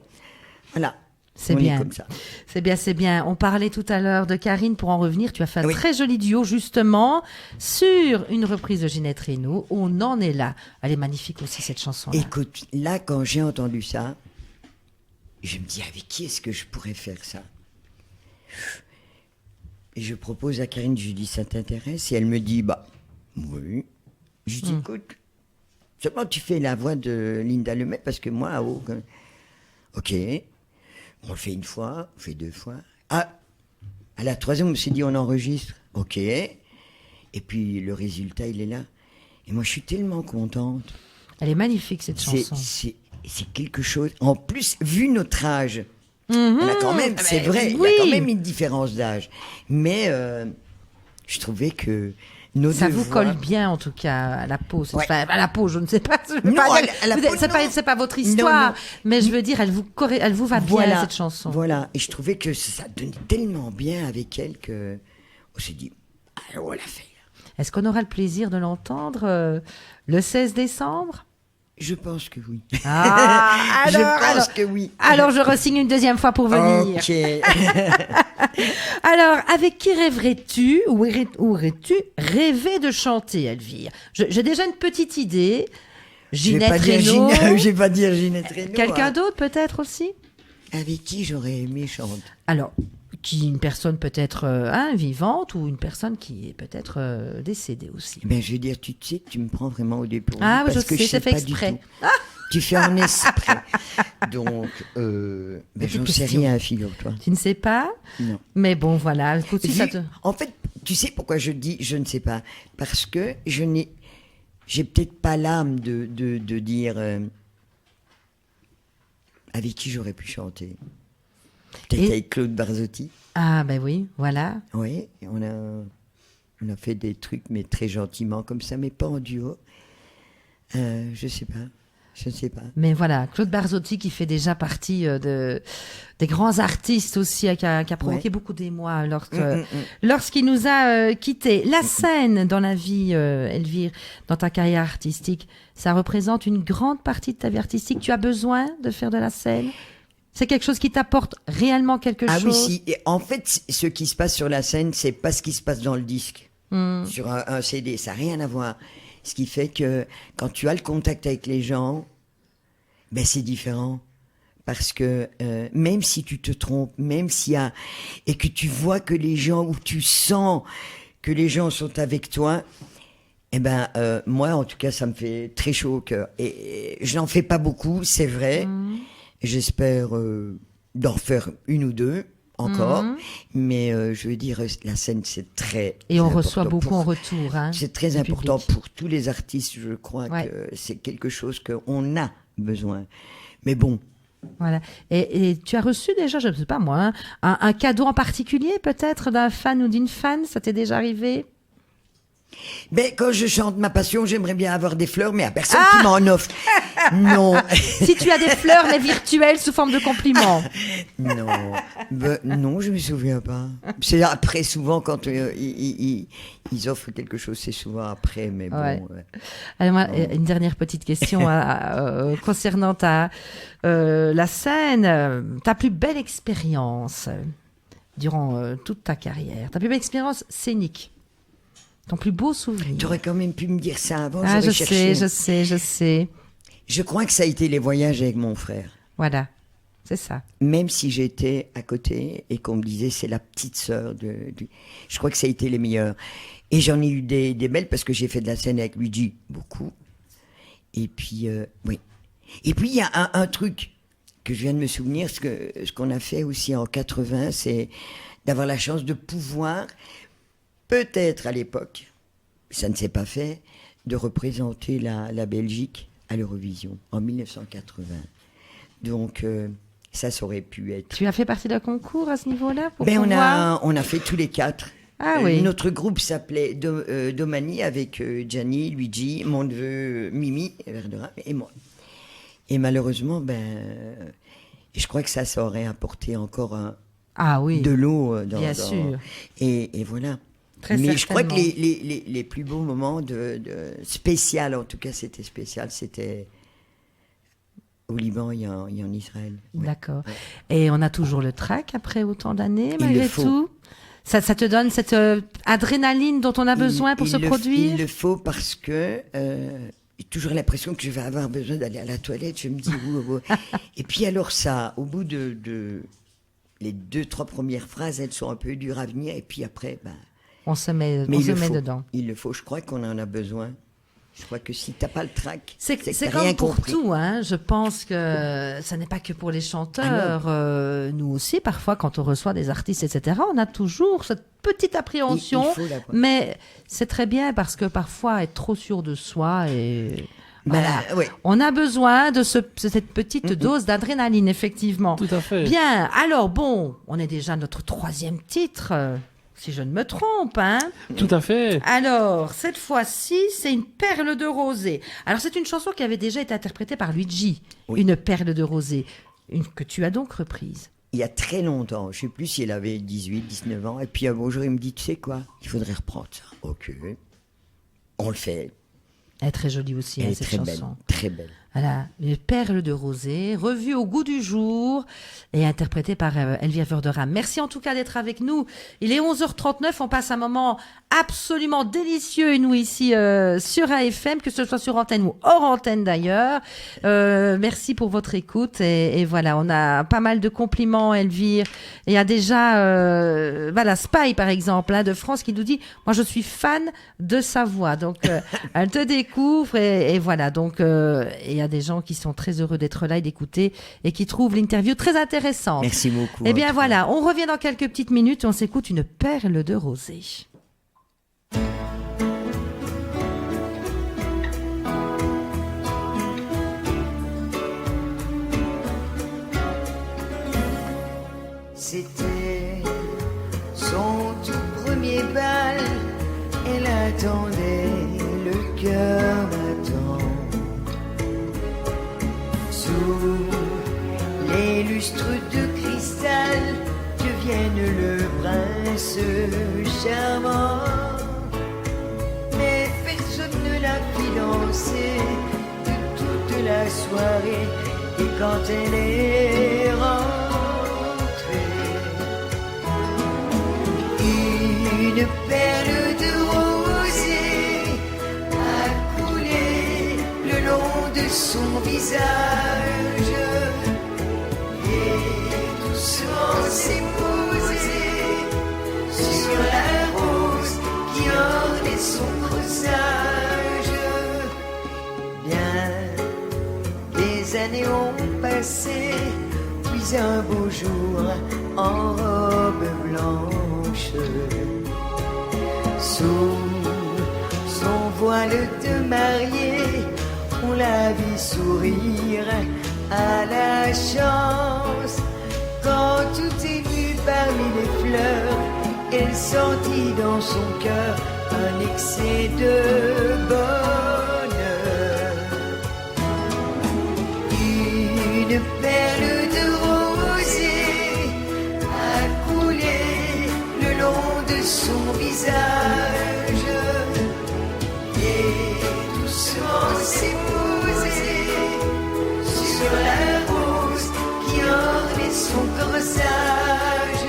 voilà. C'est On est bien. comme ça. C'est bien, c'est bien. On parlait tout à l'heure de Karine, pour en revenir. Tu as fait un Oui. très joli duo, justement, sur une reprise de Ginette Renaud. On en est là. Elle est magnifique aussi, cette chanson-là. Écoute, là, quand j'ai entendu ça, je me dis, avec qui est-ce que je pourrais faire ça? Et je propose à Karine, je lui dis, ça t'intéresse? Et elle me dit, bah, oui. Je lui dis, écoute, seulement tu fais la voix de Linda Lemay, parce que moi, ok, on le fait une fois, on le fait deux fois. Ah, à la troisième, on me s'est dit, on enregistre. Ok. Et puis, le résultat, il est là. Et moi, je suis tellement contente. Elle est magnifique, cette C'est- chanson. C'est quelque chose. En plus, vu notre âge, Mhm. on a quand même, Ah c'est ben, vrai, il y oui. a quand même une différence d'âge. Mais je trouvais que nos Ça deux vous voix- colle bien, en tout cas, à la peau. Ouais. Enfin, à la peau, je ne sais pas. Je veux Non, pas à dire- la- à la vous- peau, non. c'est pas votre histoire, Non. mais je veux dire, elle vous va bien, cette chanson. Voilà. Et je trouvais que ça donnait tellement bien avec elle que on s'est dit, allez, on l'a fait. Est-ce qu'on aura le plaisir de l'entendre le 16 décembre? Je pense que oui. Ah, Je alors, pense alors, que oui. alors je re-signe une deuxième fois pour venir. Ok. Alors, avec qui rêverais-tu ou aurais-tu rêvé de chanter, Elvire? J'ai déjà une petite idée. Je vais Ginette pas dire Renaud. je vais pas dire Ginette Renaud. Quelqu'un hein. d'autre peut-être aussi? Avec qui j'aurais aimé chanter? Alors, une personne peut-être vivante ou une personne qui est peut-être décédée aussi. Ben, je veux dire, tu sais, tu me prends vraiment au dépourvu. Ah oui, parce je que sais, je c'est fait pas du exprès. tout. Tu fais en esprit. Donc, j'en sais question. rien, figure-toi. Tu ne sais pas? Non. Mais bon, voilà. Écoute, si ça te... En fait, tu sais pourquoi je dis je ne sais pas? Parce que j'ai peut-être pas l'âme de dire avec qui j'aurais pu chanter. Peut-être Et- avec Claude Barzotti. Ah, ben oui, voilà. Oui, on a fait des trucs, mais très gentiment comme ça, mais pas en duo. Je sais pas. Je ne sais pas. Mais voilà, Claude Barzotti qui fait déjà partie des grands artistes aussi, qui a provoqué Ouais. beaucoup d'émoi lorsqu'il nous a quittés. La scène dans la vie, Elvire, dans ta carrière artistique, ça représente une grande partie de ta vie artistique. Tu as besoin de faire de la scène? C'est quelque chose qui t'apporte réellement quelque Ah oui, chose? si. Et en fait, ce qui se passe sur la scène, c'est pas ce qui se passe dans le disque. Sur un CD, ça n'a rien à voir. Ce qui fait que quand tu as le contact avec les gens, ben c'est différent. Parce que même si tu te trompes, même s'il y a... Et que tu vois que les gens, ou tu sens que les gens sont avec toi, eh ben, moi, en tout cas, ça me fait très chaud au cœur. Et je n'en fais pas beaucoup, c'est vrai. J'espère d'en faire une ou deux encore. Mais je veux dire, la scène, c'est très Et on important reçoit beaucoup pour- en retour. Hein, C'est très du important public. pour tous les artistes, je crois Ouais. que c'est quelque chose qu'on a besoin. Mais bon, Voilà. Et tu as reçu déjà, je ne sais pas moi, hein, un cadeau en particulier peut-être d'un fan ou d'une fan? Ça t'est déjà arrivé? mais quand je chante ma passion, j'aimerais bien avoir des fleurs, mais à personne qui m'en offre. Non, Si tu as des fleurs, mais virtuelles sous forme de compliments. non, non, je me souviens pas. C'est après, souvent, quand ils offrent quelque chose, c'est souvent après, mais bon. Ouais. ouais. Alors moi, une dernière petite question concernant la scène. Ta plus belle expérience durant toute ta carrière, ta plus belle expérience scénique, ton plus beau souvenir. Tu aurais quand même pu me dire ça avant, Ah, j'aurais je cherché. sais. Je crois que ça a été les voyages avec mon frère. Voilà. c'est ça. Même si j'étais à côté et qu'on me disait c'est la petite sœur je crois que ça a été les meilleurs. Et j'en ai eu des belles parce que j'ai fait de la scène avec Luigi, beaucoup. Et puis, oui. Et puis, il y a un truc que je viens de me souvenir, ce qu'on a fait aussi en 80, c'est d'avoir la chance de pouvoir, peut-être à l'époque, ça ne s'est pas fait, de représenter la Belgique à l'Eurovision en 1980. Donc, ça aurait pu être... Tu as fait partie d'un concours à ce niveau-là pour Ben, pouvoir... on a fait tous les 4. Ah oui. Notre groupe s'appelait Domani avec Gianni, Luigi, mon neveu Mimi, Verdera, et moi. Et malheureusement, je crois que ça aurait apporté encore de l'eau bien sûr. Et voilà. Très Mais certainement. je crois que les plus beaux moments de spécial, en tout cas c'était spécial, c'était au Liban et en Israël. Ouais. D'accord. Ouais. Et on a toujours le trac après autant d'années, Il malgré le faut. tout. Ça te donne cette adrénaline dont on a besoin pour se produire. Il le faut parce que j'ai toujours l'impression que je vais avoir besoin d'aller à la toilette. Je me dis Et puis alors ça, au bout de les 2-3 premières phrases, elles sont un peu dures à venir. Et puis après, on se met faut. dedans. Il le faut. Je crois qu'on en a besoin. Je crois que si t'as pas le trac, C'est que t'as comme rien pour compris. tout, hein. Je pense que ça n'est pas que pour les chanteurs. Nous aussi, parfois, quand on reçoit des artistes, etc., on a toujours cette petite appréhension. Il faut l'avoir. Mais c'est très bien parce que parfois, être trop sûr de soi et... Voilà. Ouais. On a besoin de cette petite dose d'adrénaline, effectivement. Tout à fait. Bien, alors bon, on est déjà à notre 3e titre, si je ne me trompe, hein. Tout à fait. Alors, cette fois-ci, c'est une perle de rosée. Alors, c'est une chanson qui avait déjà été interprétée par Luigi, Oui. Une perle de rosée, que tu as donc reprise. Il y a très longtemps, je ne sais plus s'il avait 18, 19 ans, et puis un beau jour, il me dit, tu sais quoi, il faudrait reprendre ça. Ok, on le fait. Elle est très jolie aussi, Elle hein, est cette très chanson. belle, très belle. Voilà, Une perle de rosée, revue au goût du jour et interprétée par Elvire Verdera. Merci en tout cas d'être avec nous. Il est 11h39, on passe un moment absolument délicieux, nous, ici sur AFM, que ce soit sur antenne ou hors antenne d'ailleurs. Merci pour votre écoute et voilà, on a pas mal de compliments, Elvire. Il y a déjà, voilà, Spy par exemple, hein, de France, qui nous dit « Moi, je suis fan de sa voix ». Donc, elle te découvre et voilà, donc... il y a des gens qui sont très heureux d'être là et d'écouter et qui trouvent l'interview très intéressante. Merci beaucoup. Eh bien en tout voilà, on revient dans quelques petites minutes et on s'écoute une perle de rosée. C'était son tout premier bal. Elle attendait, le cœur battant. Sous les lustres de cristal deviennent le prince charmant. Mais personne ne l'a fit danser de toute la soirée. Et quand elle est rentrée, une perle de rosée a coulé le long de son visage et doucement s'est posée sur la rose qui ornait son corsage. Bien des années ont passé, puis un beau jour en robe blanche, sous son voile de mariée, on la vit sourire à la chance. Quand tout émue parmi les fleurs, elle sentit dans son cœur un excès de bonheur. Une perle de rosée a coulé le long de son visage et doucement s'est posée sur la rose qui ornait son corsage.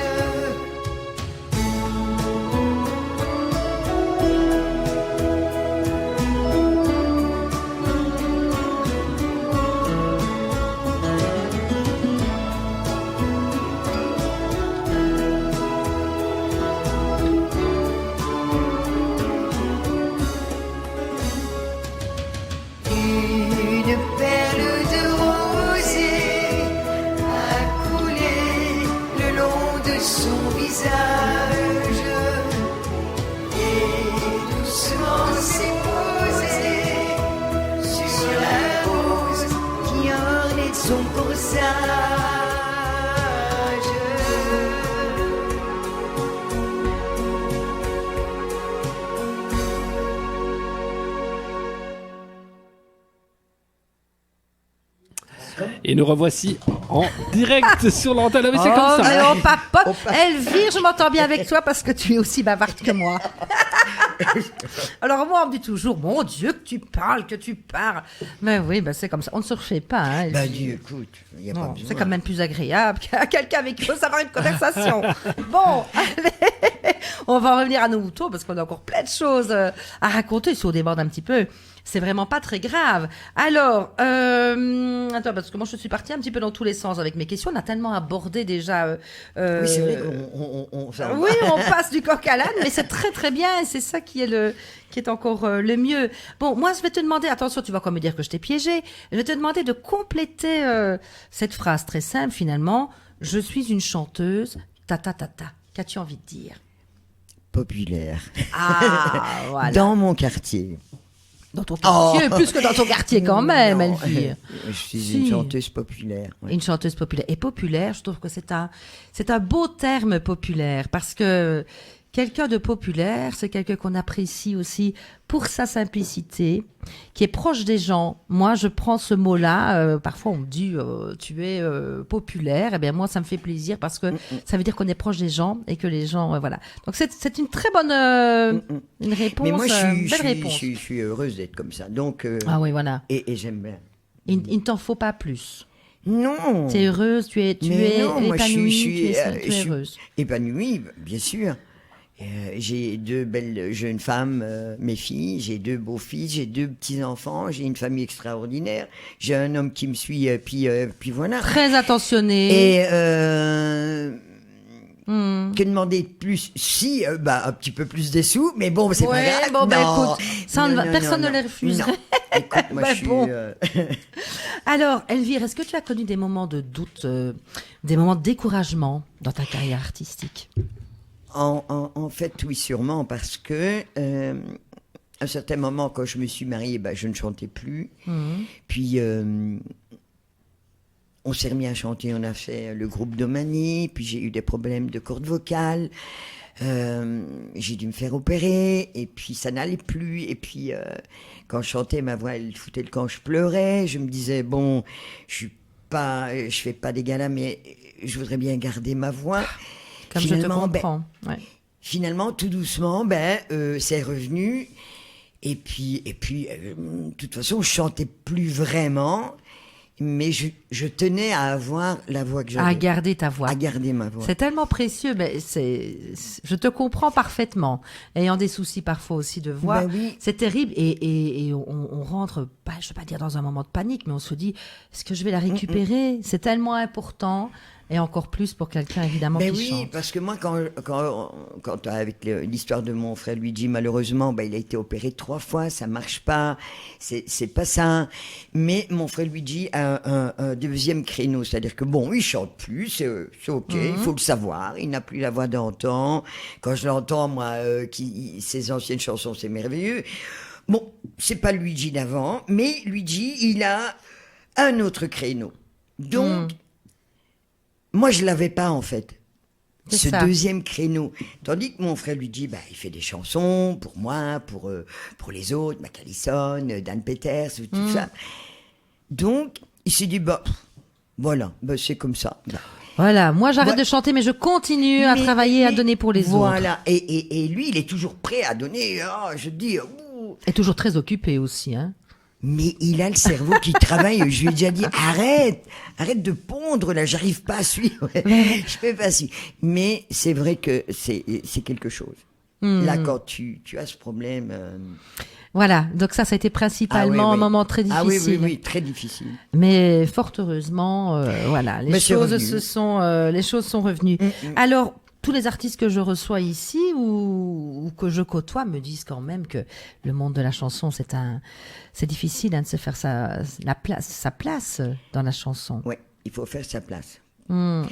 Et nous revoici en direct sur l'antenne. Ah, mais c'est comme mais ça. on papote. Elvire, je m'entends bien avec toi parce que tu es aussi bavarde que moi. Alors moi, on me dit toujours, mon Dieu, que tu parles. Mais oui, c'est comme ça. On ne se refait pas. Hein, Bah, Elvire. dis, écoute, il n'y a pas Non, besoin. c'est quand même plus agréable qu'à quelqu'un avec qui il faut avoir une conversation. Bon, allez, on va revenir à nos moutons parce qu'on a encore plein de choses à raconter. Si on déborde un petit peu, c'est vraiment pas très grave. Alors, attends, parce que moi je suis partie un petit peu dans tous les sens avec mes questions. On a tellement abordé déjà. Oui, c'est vrai qu'on ça Oui, on passe du coq à l'âne, mais c'est très très bien et c'est ça qui est encore le mieux. Bon, moi je vais te demander, attention, tu vas quand même me dire que je t'ai piégé. Je vais te demander de compléter cette phrase très simple finalement. Je suis une chanteuse. Ta ta ta ta. Qu'as-tu envie de dire? populaire. Ah, voilà. Dans mon quartier. Dans ton quartier, plus que dans ton quartier quand même, Non, Elvire. Je suis Si. une chanteuse populaire. ouais. Une chanteuse populaire. Et populaire, je trouve que c'est un beau terme populaire parce que quelqu'un de populaire, c'est quelqu'un qu'on apprécie aussi pour sa simplicité, qui est proche des gens. Moi, je prends ce mot-là. Parfois, on me dit tu es populaire. Eh bien, moi, ça me fait plaisir parce que ça veut dire qu'on est proche des gens et que les gens, voilà. Donc, c'est une très bonne une réponse. Mais moi, belle réponse. je suis heureuse d'être comme ça. Donc, Ah oui, voilà. et j'aime bien. Il ne t'en faut pas plus. Non. Tu es heureuse, tu es Mais non, moi, épanouie, je suis, tu es heureuse. épanouie, bien sûr. J'ai deux belles jeunes femmes, mes filles, j'ai deux beaux-fils, j'ai deux petits-enfants, j'ai une famille extraordinaire, j'ai un homme qui me suit, puis voilà. Très attentionnée. Et que demander de plus? Si, un petit peu plus des sous, mais bon, c'est pas Ouais, grave. bon, Non. écoute, ça, personne ne les refuserait. Non. Écoute, moi, je suis... bon. Alors, Elvire, est-ce que tu as connu des moments de doute, des moments de découragement dans ta carrière artistique? En fait, oui, sûrement, parce que à un certain moment, quand je me suis mariée, je ne chantais plus. Puis, on s'est remis à chanter, on a fait le groupe Domani, puis j'ai eu des problèmes de cordes vocales. J'ai dû me faire opérer, et puis ça n'allait plus. Et puis, quand je chantais, ma voix, elle foutait le camp, je pleurais. Je me disais, bon, je fais pas des galas, mais je voudrais bien garder ma voix. Comme je te comprends. Ouais. Finalement, tout doucement, c'est revenu. Et puis, de toute façon, je chantais plus vraiment, mais je tenais à avoir la voix que j'avais. À garder ta voix. À garder ma voix. C'est tellement précieux, mais je te comprends parfaitement. Ayant des soucis parfois aussi de voix, Oui. c'est terrible et on rentre, je ne veux pas dire dans un moment de panique, mais on se dit, est-ce que je vais la récupérer? C'est tellement important. Et encore plus pour quelqu'un, évidemment, qui oui, chante. parce que moi, quand avec l'histoire de mon frère Luigi, malheureusement, il a été opéré 3 fois, ça marche pas, c'est pas ça. Mais mon frère Luigi a un deuxième créneau, c'est-à-dire que bon, il chante plus, c'est ok, il faut le savoir, il n'a plus la voix d'antan. Quand je l'entends, moi, ses anciennes chansons, c'est merveilleux. Bon, c'est pas Luigi d'avant, mais Luigi, il a un autre créneau. Donc, moi, je l'avais pas, en fait. C'est Ce ça. deuxième créneau. Tandis que mon frère lui dit, il fait des chansons pour moi, pour les autres, Mac Allison, Dan Peters, tout ça. Donc, il s'est dit, voilà, c'est comme ça. Voilà, moi j'arrête Ouais. de chanter, mais je continue à travailler, à donner pour les autres. Voilà, et lui, il est toujours prêt à donner, je dis, Et toujours très occupé aussi, hein. mais il a le cerveau qui travaille. Je lui ai déjà dit, arrête de pondre, là, j'arrive pas à suivre. Je peux pas suivre. Mais c'est vrai que c'est quelque chose. Là, quand tu as ce problème... Voilà, donc ça a été principalement un moment très difficile. oui, très difficile. Mais fort heureusement, voilà, Mais c'est revenu. les choses sont revenues. Alors, tous les artistes que je reçois ici ou que je côtoie me disent quand même que le monde de la chanson, c'est difficile de se faire sa place dans la chanson. Oui, il faut faire sa place. Hmm.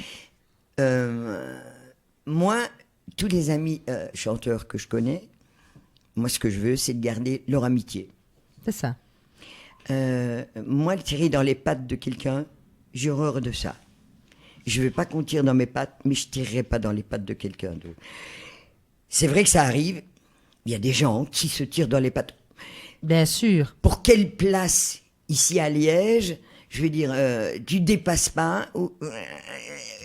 Moi, tous les amis chanteurs que je connais, moi, ce que je veux, c'est de garder leur amitié. C'est ça. Moi, tirer dans les pattes de quelqu'un, j'ai horreur de ça. Je ne veux pas qu'on tire dans mes pattes, mais je ne tirerai pas dans les pattes de quelqu'un d'autre. C'est vrai que ça arrive. Il y a des gens qui se tirent dans les pattes. Bien sûr. Pour quelle place, ici à Liège, je veux dire, tu dépasses pas.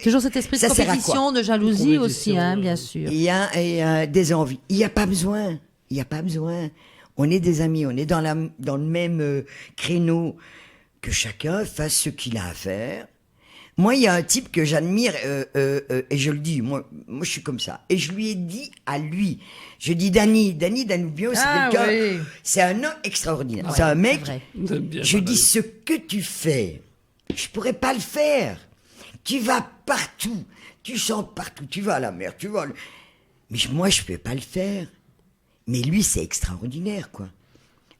Toujours cet esprit de Ça sert à compétition, de jalousie aussi, hein, bien sûr. Il y a des envies. Il n'y a pas besoin. Il n'y a pas besoin. On est des amis, on est dans le même créneau, que chacun fasse ce qu'il a à faire. Moi, il y a un type que j'admire, et je le dis, moi je suis comme ça. Et je lui ai dit à lui, je dis Danny Danubio, c'est quelqu'un, oui. c'est un homme extraordinaire. Ouais, c'est un mec, c'est vrai. J'aime bien je ça, dis ce que tu fais, je pourrais pas le faire. Tu vas partout, tu chantes partout, tu vas à la mer, mais moi je peux pas le faire. Mais lui, c'est extraordinaire, quoi.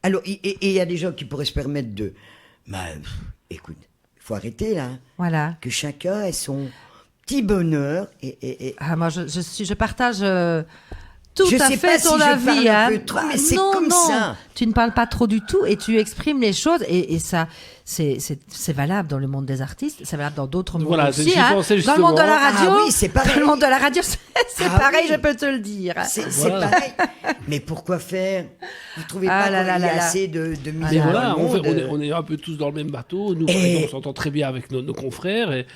Alors, et il y a des gens qui pourraient se permettre de... écoute, il faut arrêter, là. Voilà. Que chacun ait son petit bonheur. Ah, moi, je partage tout Je à sais fait pas ton si je avis. parle un Hein. peu trop, mais c'est Non, comme non, ça. tu ne parles pas trop du tout et tu exprimes les choses et ça, c'est valable dans le monde des artistes, c'est valable dans d'autres mondes Voilà, aussi. j'y Hein. pensais Dans le monde de la justement. radio, Ah oui, c'est pareil. dans le monde de la radio, c'est Ah pareil, oui. je peux te le dire. C'est Voilà. pareil. Mais pourquoi faire? Vous trouvez Ah pas là qu'il y là a là là. assez de Mais misère voilà, dans le monde? on est un peu tous dans le même bateau. Nous, par Et- exemple, on s'entend très bien avec nos confrères et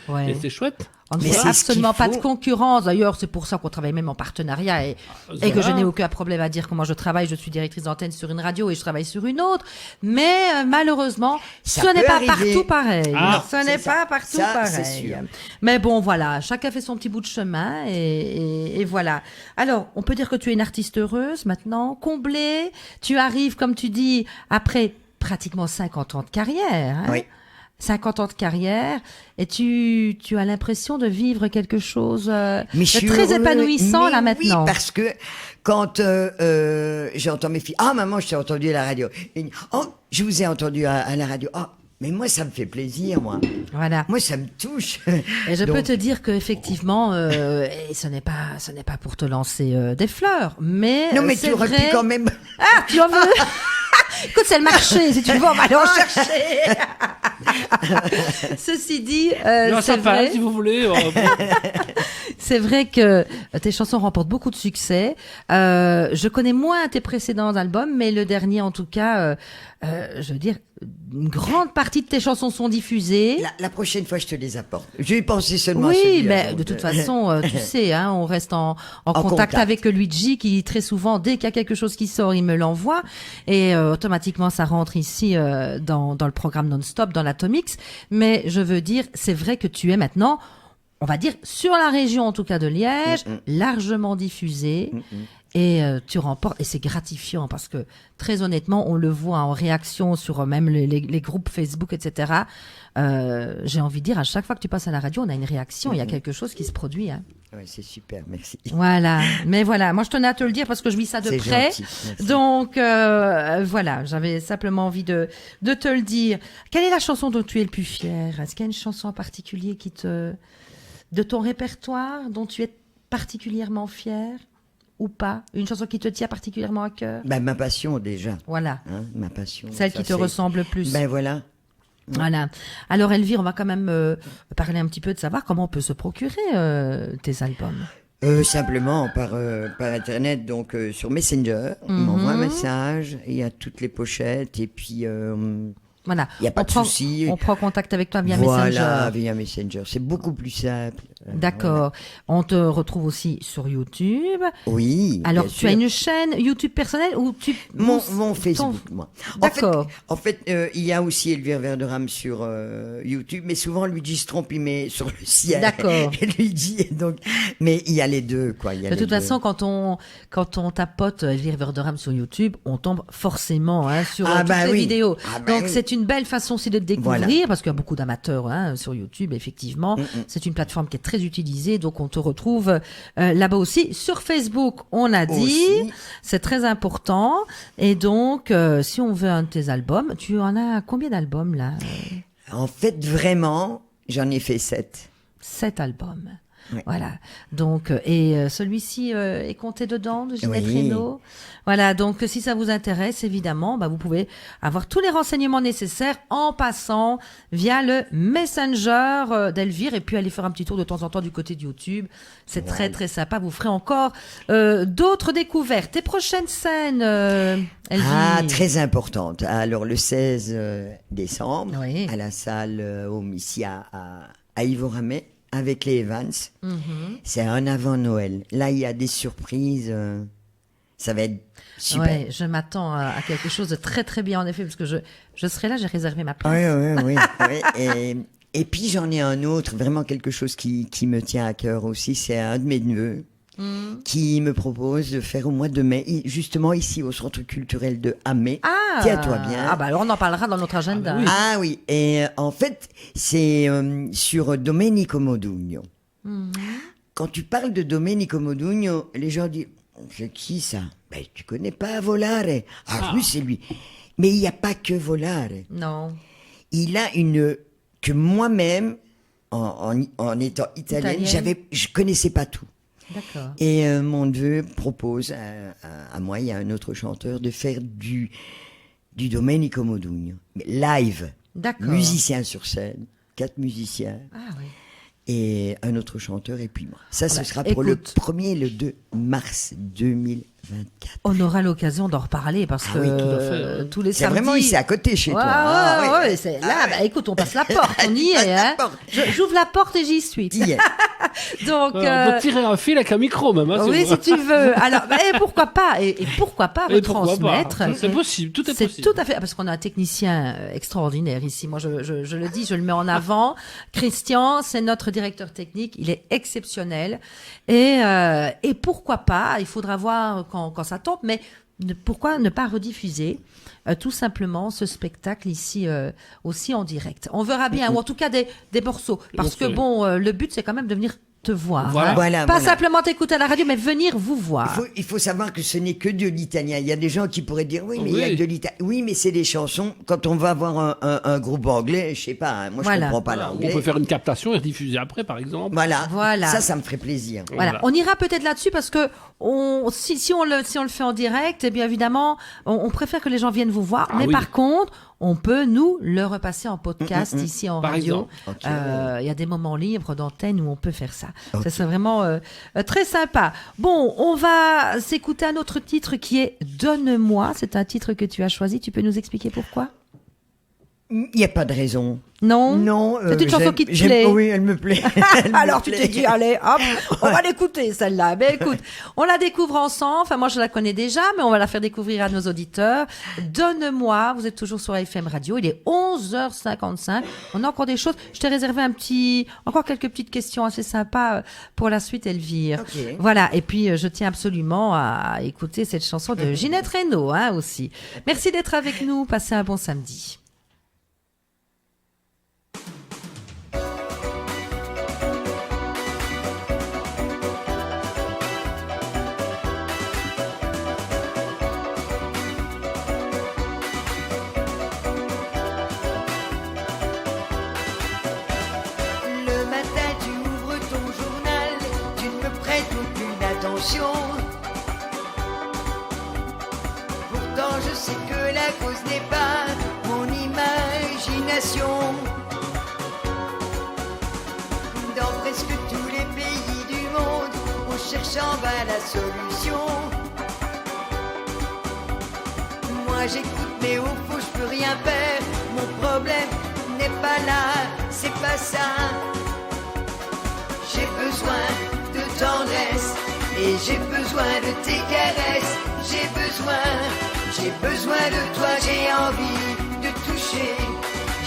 c'est chouette. On ne Mais fait c'est ce absolument qu'il pas de faut. concurrence. D'ailleurs, c'est pour ça qu'on travaille même en partenariat et que je Voilà. n'ai aucun problème à dire comment je travaille. Je suis directrice d'antenne sur une radio et je travaille sur une autre. Mais malheureusement, Ça ce n'est peut pas arriver. partout pareil. Ah, ce n'est c'est ça. pas partout Ça, c'est pareil. sûr. Mais bon, voilà, chacun fait son petit bout de chemin et voilà. Alors, on peut dire que tu es une artiste heureuse maintenant, comblée. Tu arrives, comme tu dis, après pratiquement 50 ans de carrière. Hein. Oui. 50 ans de carrière et tu as l'impression de vivre quelque chose Mais je de suis très heureux. épanouissant Mais là maintenant. Oui, parce que quand j'entends mes filles, ah maman, je t'ai entendu à la radio. Et, oh, je vous ai entendu à la radio. Ah, mais moi ça me fait plaisir, moi. Voilà. Moi ça me touche. Et je Donc, peux te dire que effectivement, et ce n'est pas pour te lancer des fleurs, mais non mais c'est tu aurais vrai. pu quand même. Ah, tu en veux Écoute, c'est le marché. Si tu veux, on va aller en chercher. Ceci dit, Non, c'est ça passe, vrai. si vous voulez. C'est vrai que tes chansons remportent beaucoup de succès. Je connais moins tes précédents albums, mais le dernier, en tout cas, je veux dire, une grande partie de tes chansons sont diffusées. La prochaine fois je te les apporte. Je vais penser seulement à Oui, celui-là, mais donc, de toute façon, tu sais, hein, on reste en contact contact. avec Luigi qui très souvent, dès qu'il y a quelque chose qui sort, il me l'envoie et automatiquement ça rentre ici dans le programme non-stop, dans l'Atomix. Mais je veux dire, c'est vrai que tu es maintenant, on va dire, sur la région en tout cas de Liège, largement diffusé. Et tu remportes, et c'est gratifiant parce que très honnêtement, on le voit en réaction sur même les groupes Facebook, etc. J'ai envie de dire, à chaque fois que tu passes à la radio, on a une réaction, il y a quelque chose qui se produit. Hein. Ouais, c'est super, merci. Voilà, mais voilà, moi je tenais à te le dire parce que je vis ça de C'est près. gentil, merci. Donc voilà, j'avais simplement envie de te le dire. Quelle est la chanson dont tu es le plus fier? Est-ce qu'il y a une chanson en particulier de ton répertoire dont tu es particulièrement fier ou pas? Une chanson qui te tient particulièrement à cœur? Ben, ma passion déjà. Voilà, Hein, ma passion. celle ça, qui te c'est- ressemble le plus. Ben voilà. Voilà. Alors Elvire, on va quand même parler un petit peu de savoir comment on peut se procurer tes albums. Simplement par internet, donc sur Messenger, il m'envoie un message, il y a toutes les pochettes et puis Voilà. il y a pas On de prend- souci. On prend contact avec toi via Voilà, Messenger. via Messenger, c'est beaucoup plus simple. D'accord. On te retrouve aussi sur YouTube. Oui. Alors, bien tu sûr. as une chaîne YouTube personnelle ou tu... Mon ton- Facebook, moi. D'accord. En fait, il y a aussi Elvire Verderame sur YouTube, mais souvent Luigi se trompe, il met sur le ciel. D'accord. Et Luigi, donc, mais il y a les deux, quoi. Il y a De les toute deux. façon, quand on tapote Elvire Verderame sur YouTube, on tombe forcément sur Ah toutes bah les oui. vidéos. Ah bah Donc oui. c'est une belle façon aussi de te découvrir, Voilà. parce qu'il y a beaucoup d'amateurs sur YouTube, effectivement. C'est une plateforme qui est très utilisée, donc on te retrouve là-bas aussi. Sur Facebook, on a dit, Aussi. c'est très important. Et donc, si on veut un de tes albums, tu en as combien d'albums là? En fait, vraiment, j'en ai fait 7. 7 albums. Ouais. Voilà. Donc, celui-ci est compté dedans, de Ginette Oui. Reynaud. Voilà. Donc, si ça vous intéresse, évidemment, vous pouvez avoir tous les renseignements nécessaires en passant via le Messenger d'Elvire et puis aller faire un petit tour de temps en temps du côté de YouTube. C'est très, très sympa. Vous ferez encore d'autres découvertes. Tes prochaines scènes, Elvire? Ah, très importante. Alors, le 16 décembre, Oui. à la salle Omissia à Ivoramé, avec les Evans. C'est un avant Noël. Là, il y a des surprises. Ça va être super. Ouais, je m'attends à quelque chose de très, très bien, en effet, parce que je serai là, j'ai réservé ma place. Oui, oui. Et puis, j'en ai un autre, vraiment quelque chose qui me tient à cœur aussi. C'est un de mes neveux qui me propose de faire au mois de mai, justement ici au Centre culturel de Hamé. Ah, Tiens-toi bien. Ah, alors on en parlera dans notre agenda. oui. Ah oui, et en fait, c'est sur Domenico Modugno. Quand tu parles de Domenico Modugno, les gens disent « C'est qui ça ?» Ben, tu connais pas Volare. Ah oui, c'est lui. Mais il n'y a pas que Volare. Non. Il a une... que moi-même, en étant italienne, Italienne. je connaissais pas tout. D'accord. Et mon neveu propose à moi, il y a un autre chanteur, de faire du Domenico Modugno. Mais live. D'accord. Musicien sur scène, 4 musiciens, Ah oui. et un autre chanteur, et puis moi. Ça, ce Bah, sera pour le écoute. 1er et le 2 mars 2024. On aura l'occasion d'en reparler parce Ah que oui, tout à fait, ouais. tous les C'est samedis... vraiment ici à côté chez Ouais, toi. ouais, Ah, ouais, c'est là, écoute, on passe la porte, on y passe est, la hein. porte. J'ouvre la porte et j'y suis. T'y es. Donc, On peut tirer un fil avec un micro même. Hein, oui, c'est si tu veux. Alors, et pourquoi pas, et pourquoi pas Et pourquoi retransmettre. pas. C'est possible, tout est C'est possible. tout à fait, parce qu'on a un technicien extraordinaire ici. Moi, je le dis, je le mets en avant. Christian, c'est notre directeur technique. Il est exceptionnel. Et pourquoi pas, il faudra voir quand ça tombe, mais pourquoi ne pas rediffuser tout simplement ce spectacle ici aussi en direct. On verra bien, ou en tout cas des morceaux. Parce que Oui. bon, le but, c'est quand même de venir te voir. Voilà. hein. Voilà, Pas voilà. simplement t'écouter à la radio, mais venir vous voir. Il faut savoir que ce n'est que de l'italien. Il y a des gens qui pourraient dire, oui, mais il y a Oui. que de l'italien. Oui, mais c'est des chansons. Quand on va voir un groupe anglais, je sais pas, hein, moi je Voilà. comprends pas Voilà, on l'anglais. peut faire une captation et rediffuser après, par exemple. Voilà. Ça me ferait plaisir. Voilà, on ira peut-être là-dessus parce que si on le fait en direct, eh bien évidemment, on préfère que les gens viennent vous voir. Ah mais oui. par contre, on peut nous le repasser en podcast ici en Par radio. exemple. Il y a des moments libres d'antenne où on peut faire ça. Ok. Ça c'est vraiment très sympa. Bon, on va s'écouter un autre titre qui est Donne-moi. C'est un titre que tu as choisi. Tu peux nous expliquer pourquoi? Il n'y a pas de raison. Non. Non. C'est une chanson j'aime- qui te j'aime- plaît. Oui, elle me plaît. Elle me Alors tu plaît. t'es dit, allez, hop, on va l'écouter celle-là. Mais écoute, on la découvre ensemble. Enfin, moi je la connais déjà, mais on va la faire découvrir à nos auditeurs. Donne-moi, vous êtes toujours sur AFM Radio. Il est 11h55. On a encore des choses. Je t'ai réservé encore quelques petites questions assez sympas pour la suite, Elvire. Ok. Voilà. Et puis, je tiens absolument à écouter cette chanson de Ginette Reynaud, hein, aussi. Merci d'être avec nous. Passez un bon samedi. Le matin, tu ouvres ton journal, tu ne me prêtes aucune attention. Pourtant, je sais que la cause n'est pas mon imagination. Dans presque tous les pays du monde, on cherche en vain la solution. Moi j'écoute mais au fond je peux rien faire. Mon problème n'est pas là, c'est pas ça. J'ai besoin de tendresse et j'ai besoin de tes caresses. J'ai besoin de toi, j'ai envie de toucher.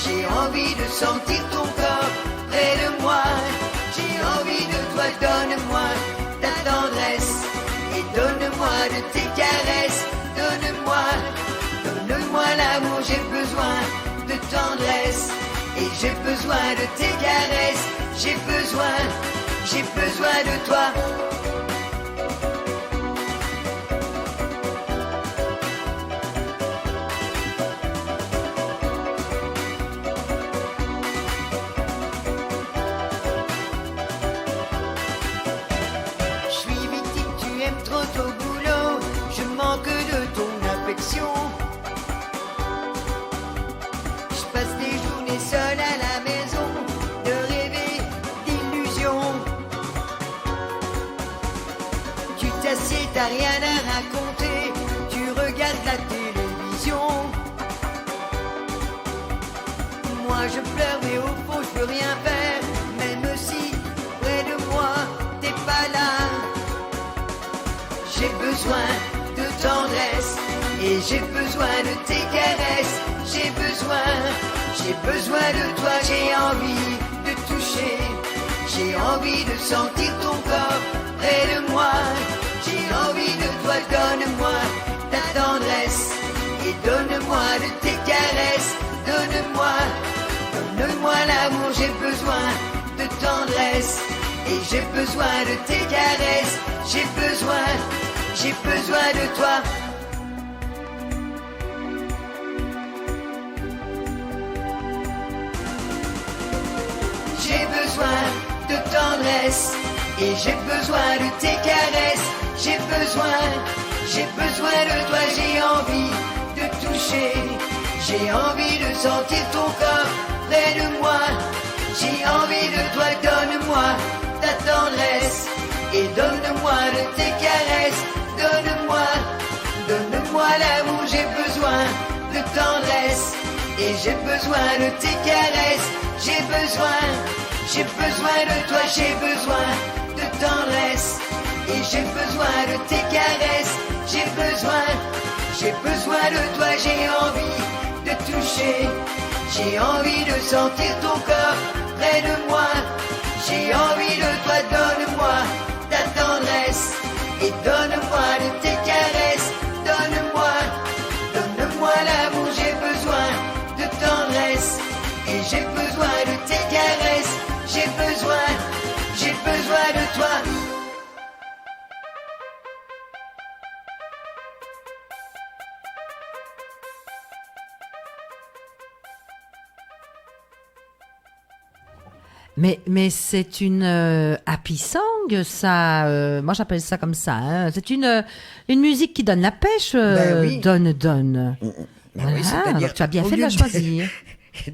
J'ai envie de sentir ton corps près de moi. J'ai envie de toi, donne-moi ta tendresse et donne-moi de tes caresses. Donne-moi l'amour, j'ai besoin de tendresse et j'ai besoin de tes caresses. J'ai besoin de toi. Moi je pleure mais au fond je peux rien faire. Même si près de moi t'es pas là. J'ai besoin de tendresse et j'ai besoin de tes caresses. J'ai besoin de toi, j'ai envie de toucher. J'ai envie de sentir ton corps près de moi. J'ai envie de toi, donne-moi ta tendresse et donne-moi de tes caresses. Donne-moi l'amour, j'ai besoin de tendresse et j'ai besoin de tes caresses. J'ai besoin de toi. J'ai besoin de tendresse et j'ai besoin de tes caresses. J'ai besoin de toi, j'ai envie de toucher. J'ai envie de sentir ton corps près de moi. J'ai envie de toi, donne-moi ta tendresse et donne-moi de tes caresses. Donne-moi l'amour, j'ai besoin de tendresse et j'ai besoin de tes caresses. J'ai besoin de toi, j'ai besoin de tendresse et j'ai besoin de tes caresses. J'ai besoin de toi, j'ai envie de toucher. J'ai envie de sentir ton corps près de moi. J'ai envie de toi, donne-moi ta tendresse et donne-moi de tes caresses. Donne-moi l'amour, j'ai besoin de tendresse et j'ai besoin de tes caresses. J'ai besoin de toi. Mais c'est une happy song, ça. Moi, j'appelle ça comme ça. Hein. C'est une musique qui donne la pêche. Oui. Donne. Ben oui, c'est-à-dire, donc tu as bien au fait de lieu la choisir.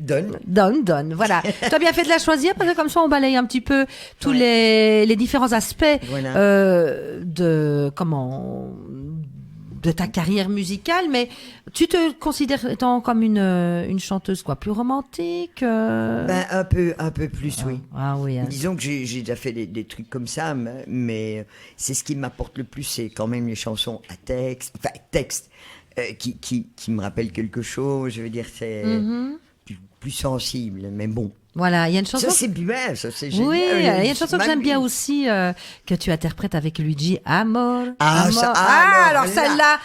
Donne. Voilà. Tu as bien fait de la choisir parce que comme ça, on balaye un petit peu tous les différents aspects Voilà. de ta carrière musicale. Mais tu te considères étant comme une chanteuse quoi, plus romantique Ben, un peu plus, oui. Ah oui. Hein. Disons que j'ai déjà fait des trucs comme ça, mais c'est ce qui m'apporte le plus, c'est quand même les chansons à texte, qui me rappellent quelque chose. Je veux dire, c'est plus sensible, mais bon. Voilà, il y a une chanson. Ça c'est bien, ça c'est génial. Oui, il y a une chanson que j'aime bien aussi que tu interprètes avec Luigi, Amor. Amor. Alors celle-là,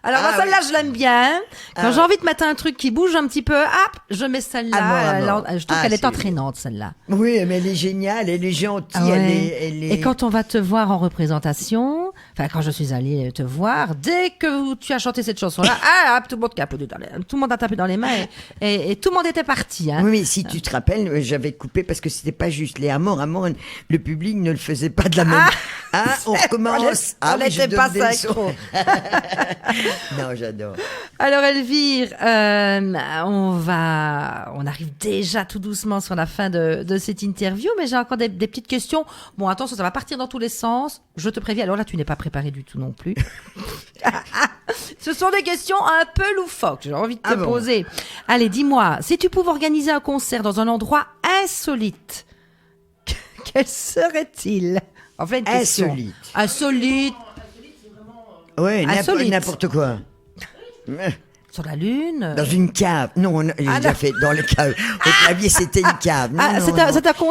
Alors moi, celle-là, je l'aime bien. Quand j'ai envie de mettre un truc qui bouge un petit peu, hop, je mets celle-là. Amor. Je trouve qu'elle est entraînante, celle-là. Oui, mais elle est géniale, elle est gentille, Ah ouais. elle est... Et quand on va te voir en représentation, enfin quand je suis allée te voir, dès que tu as chanté cette chanson-là, hop, tout le monde a applaudi tout le monde a tapé dans les mains et tout le monde était parti. Hein. Oui, mais si tu te rappelles, j'avais coupé parce que c'était pas juste les Amor, le public ne le faisait pas de la même. On recommence. On n'était pas synchro. Non, j'adore. Alors Elvire, on arrive déjà tout doucement sur la fin de cette interview, mais j'ai encore des petites questions. Bon, attention, ça va partir dans tous les sens. Je te préviens. Alors là, tu n'es pas préparé du tout non plus. Ce sont des questions un peu loufoques. J'ai envie de te poser. Allez, dis-moi, si tu pouvais organiser un concert dans un endroit insolite, quel serait-il? Enfin, une question. Insolite. Oui, Insolite. n'importe quoi. Sur la Lune. Dans une cave. Non, j'ai déjà fait dans les caves. Au clavier, c'était une cave.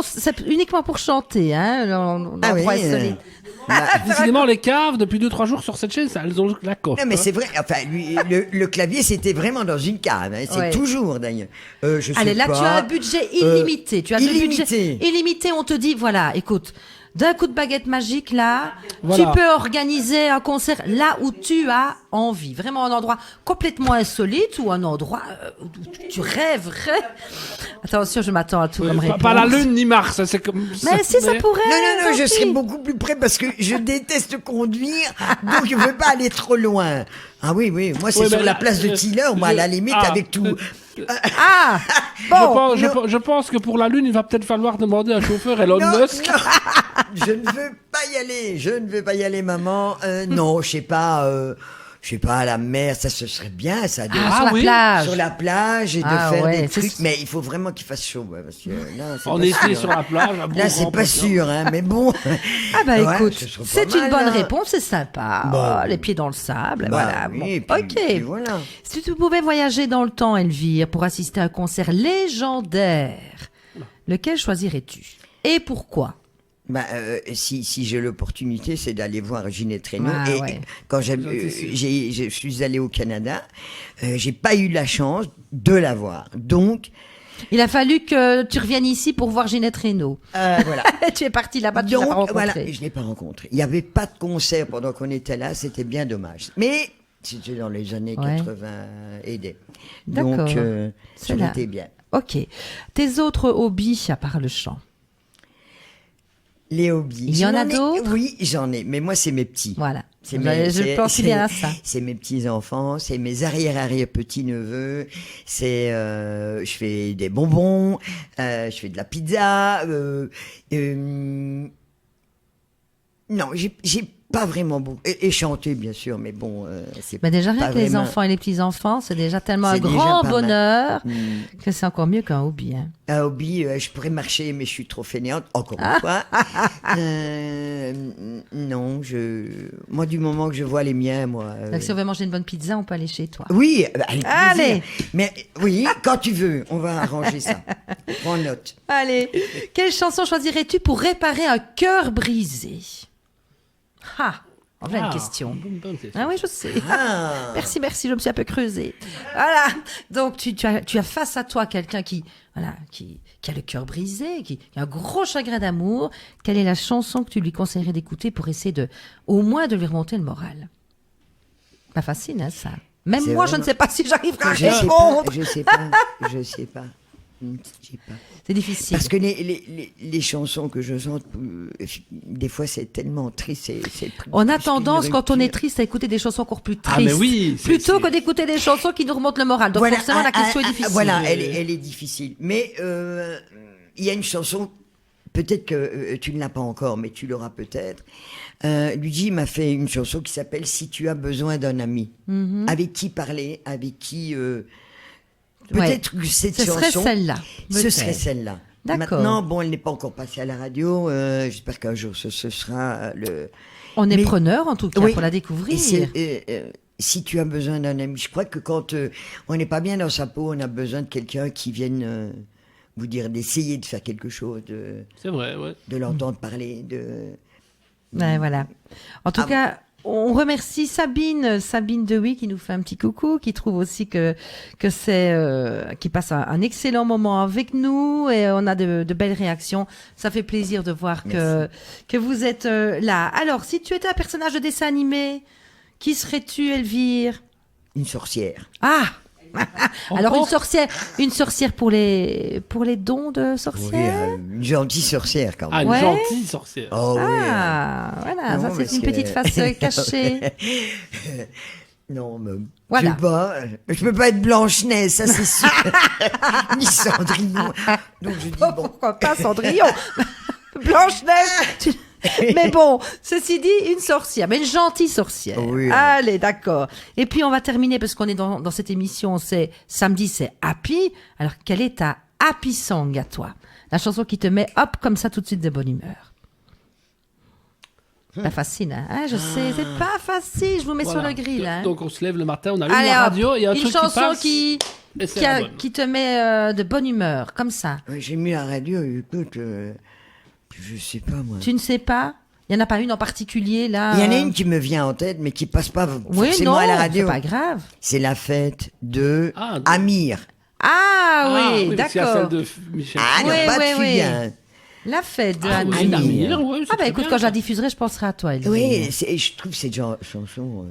C'est uniquement pour chanter, hein, l'endroit insolite. Décidément, les caves, depuis 2-3 jours sur cette chaîne, elles ont la coche. Non, mais c'est vrai. Enfin, le clavier, c'était vraiment dans une cave. Hein. C'est toujours, d'ailleurs. Allez, là, tu as un budget illimité. Tu as illimité. un budget illimité. On te dit, voilà, écoute, d'un coup de baguette magique, là, voilà. Tu peux organiser un concert là où tu as envie. Vraiment un endroit complètement insolite ou un endroit où tu rêverais. Attention, je m'attends à tout comme réponse. Pas la Lune ni Mars. C'est comme mais si ça pourrait. Non, je serais beaucoup plus près parce que je déteste conduire, donc je veux pas aller trop loin. Ah oui, moi c'est sur la place de Tiller, moi à la limite avec tout. Bon. Je pense que pour la Lune, il va peut-être falloir demander à un chauffeur Elon Musk. Non, je ne veux pas y aller, maman. Non, je sais pas. je sais pas, à la mer, ça ce serait bien, ça. Sur la oui. plage. Sur la plage et de Ah faire ouais, des c'est trucs, sûr. mais il faut vraiment qu'il fasse chaud, ouais, parce que là, c'est En pas été sûr. sur la plage, un bon Là, c'est grand pas poisson. sûr, hein, mais bon. Ah bah Ouais, écoute, ce serait pas c'est une mal, bonne hein. réponse, c'est sympa. Bah, Oh, les pieds dans le sable, Bah voilà. oui, Bon, puis- ok. puis voilà. Si tu pouvais voyager dans le temps, Elvire, pour assister à un concert légendaire, lequel choisirais-tu? Et pourquoi? Bah, si j'ai l'opportunité, c'est d'aller voir Ginette Renault. Ah, et ouais. quand je suis allé au Canada, j'ai pas eu la chance de la voir. Donc, Il a fallu que tu reviennes ici pour voir Ginette Renault. voilà. Tu es parti là-bas, tu l'as pas Donc, rencontrée. voilà, je l'ai pas rencontré. Il n'y avait pas de concert pendant qu'on était là, c'était bien dommage. Mais c'était dans les années Ouais. 80 et des. D'accord. Donc, C'est ça là. était bien. Ok. Tes autres hobbies, à part le chant? Les hobbies. Il y en a J'en ai- d'autres? Oui, j'en ai. Mais moi, c'est mes petits. Voilà. C'est Je pense bien à ça. C'est mes petits-enfants, c'est mes arrière-arrière-petits-neveux, je fais des bonbons, je fais de la pizza, non, j'ai pas vraiment beaucoup, et chanter bien sûr, mais bon, c'est Mais déjà, rien pas que les vraiment- enfants et les petits-enfants, c'est déjà tellement un C'est déjà grand pas mal. bonheur Hmm. que c'est encore mieux qu'un hobby. Hein. Un hobby, je pourrais marcher, mais je suis trop fainéante, encore Ah. une fois. Non, moi, du moment que je vois les miens, moi... Donc, si on veut manger une bonne pizza, on peut aller chez toi. Oui, avec Allez. plaisir. Mais oui, quand tu veux, on va arranger ça. Prends note. Allez, quelle chanson choisirais-tu pour réparer un cœur brisé? Ah, voilà une question. Bonne question. Ah oui, je sais. Ah. Merci, je me suis un peu creusée. Voilà. Donc, tu as face à toi quelqu'un qui a le cœur brisé, qui a un gros chagrin d'amour. Quelle est la chanson que tu lui conseillerais d'écouter pour essayer au moins de lui remonter le moral? Pas facile, hein, ça. Même C'est moi, je vraiment- ne sais pas si j'arriverai à Je sais répondre. pas, je sais pas, je sais pas. Je sais pas. C'est difficile. Parce que les chansons que je chante, des fois c'est tellement triste. On a tendance, quand on est triste, à écouter des chansons encore plus tristes. Ah, mais oui, c'est- Plutôt c'est- que d'écouter des chansons qui nous remontent le moral. Donc, Voilà, forcément, la question est difficile. Voilà, elle est difficile. Mais il y a une chanson, peut-être que tu ne l'as pas encore, mais tu l'auras peut-être. Luigi m'a fait une chanson qui s'appelle Si tu as besoin d'un ami. Mhm. Avec qui parler, avec qui... Ouais. Peut-être que cette Ce chanson... serait celle-là. Ce peut-être. serait celle-là. D'accord. Maintenant, bon, elle n'est pas encore passée à la radio. J'espère qu'un jour ce sera le... On est Mais- preneur, en tout cas, Oui. pour la Et découvrir. si tu as besoin d'un ami, je crois que quand on n'est pas bien dans sa peau, on a besoin de quelqu'un qui vienne vous dire d'essayer de faire quelque chose, C'est vrai, ouais. de l'entendre parler, de... Ouais, voilà. En tout Ah cas, on remercie Sabine Dewy qui nous fait un petit coucou, qui trouve aussi que c'est qui passe un excellent moment avec nous et on a de belles réactions. Ça fait plaisir de voir que vous êtes là. Alors, si tu étais un personnage de dessin animé, qui serais-tu, Elvire? Une sorcière. Ah. Alors Encore une sorcière pour les dons de Oui, sorcières. une gentille sorcière quand Ah, même. une Ouais. gentille sorcière. Oh, Ah, voilà, Non, ça c'est parce une que- petite face cachée. Non, mais Voilà. je sais pas, je peux pas être Blanche-Neige, ça c'est sûr. Ni Cendrillon. Donc je dis Oh, bon. pourquoi pas Cendrillon? Blanche-Neige. Mais bon, ceci dit, une sorcière, mais une gentille sorcière. Oui, hein. Allez, d'accord. Et puis on va terminer parce qu'on est dans cette émission, c'est samedi, c'est Happy. Alors quelle est ta Happy Song à toi? La chanson qui te met hop comme ça tout de suite de bonne humeur. Pas facile, hein? Je sais, c'est pas facile. Je vous mets Voilà. sur le grill, hein. Donc on se lève le matin, on allume Allez, la hop, radio, il y a un une truc chanson qui passe. qui et c'est la bonne. te met de bonne humeur, comme ça. Ouais, j'ai mis la radio, écoute, je sais pas moi. Tu ne sais pas? Il n'y en a pas une en particulier, là? Il y en a une qui me vient en tête, mais qui passe pas Oui, forcément non, à la c'est radio. pas grave. C'est la fête de Ah, de- Amir. Ah, oui, parce qu'il y a d'accord. celle de Michel. Ah non, Oui, pas de oui, oui. Fugain. La fête de Ah, oui, Amir. Amir, ouais, c'est Ah bah très écoute, bien, quand je la ça. diffuserai, je penserai à toi, Elvire. Oui, je trouve cette chanson,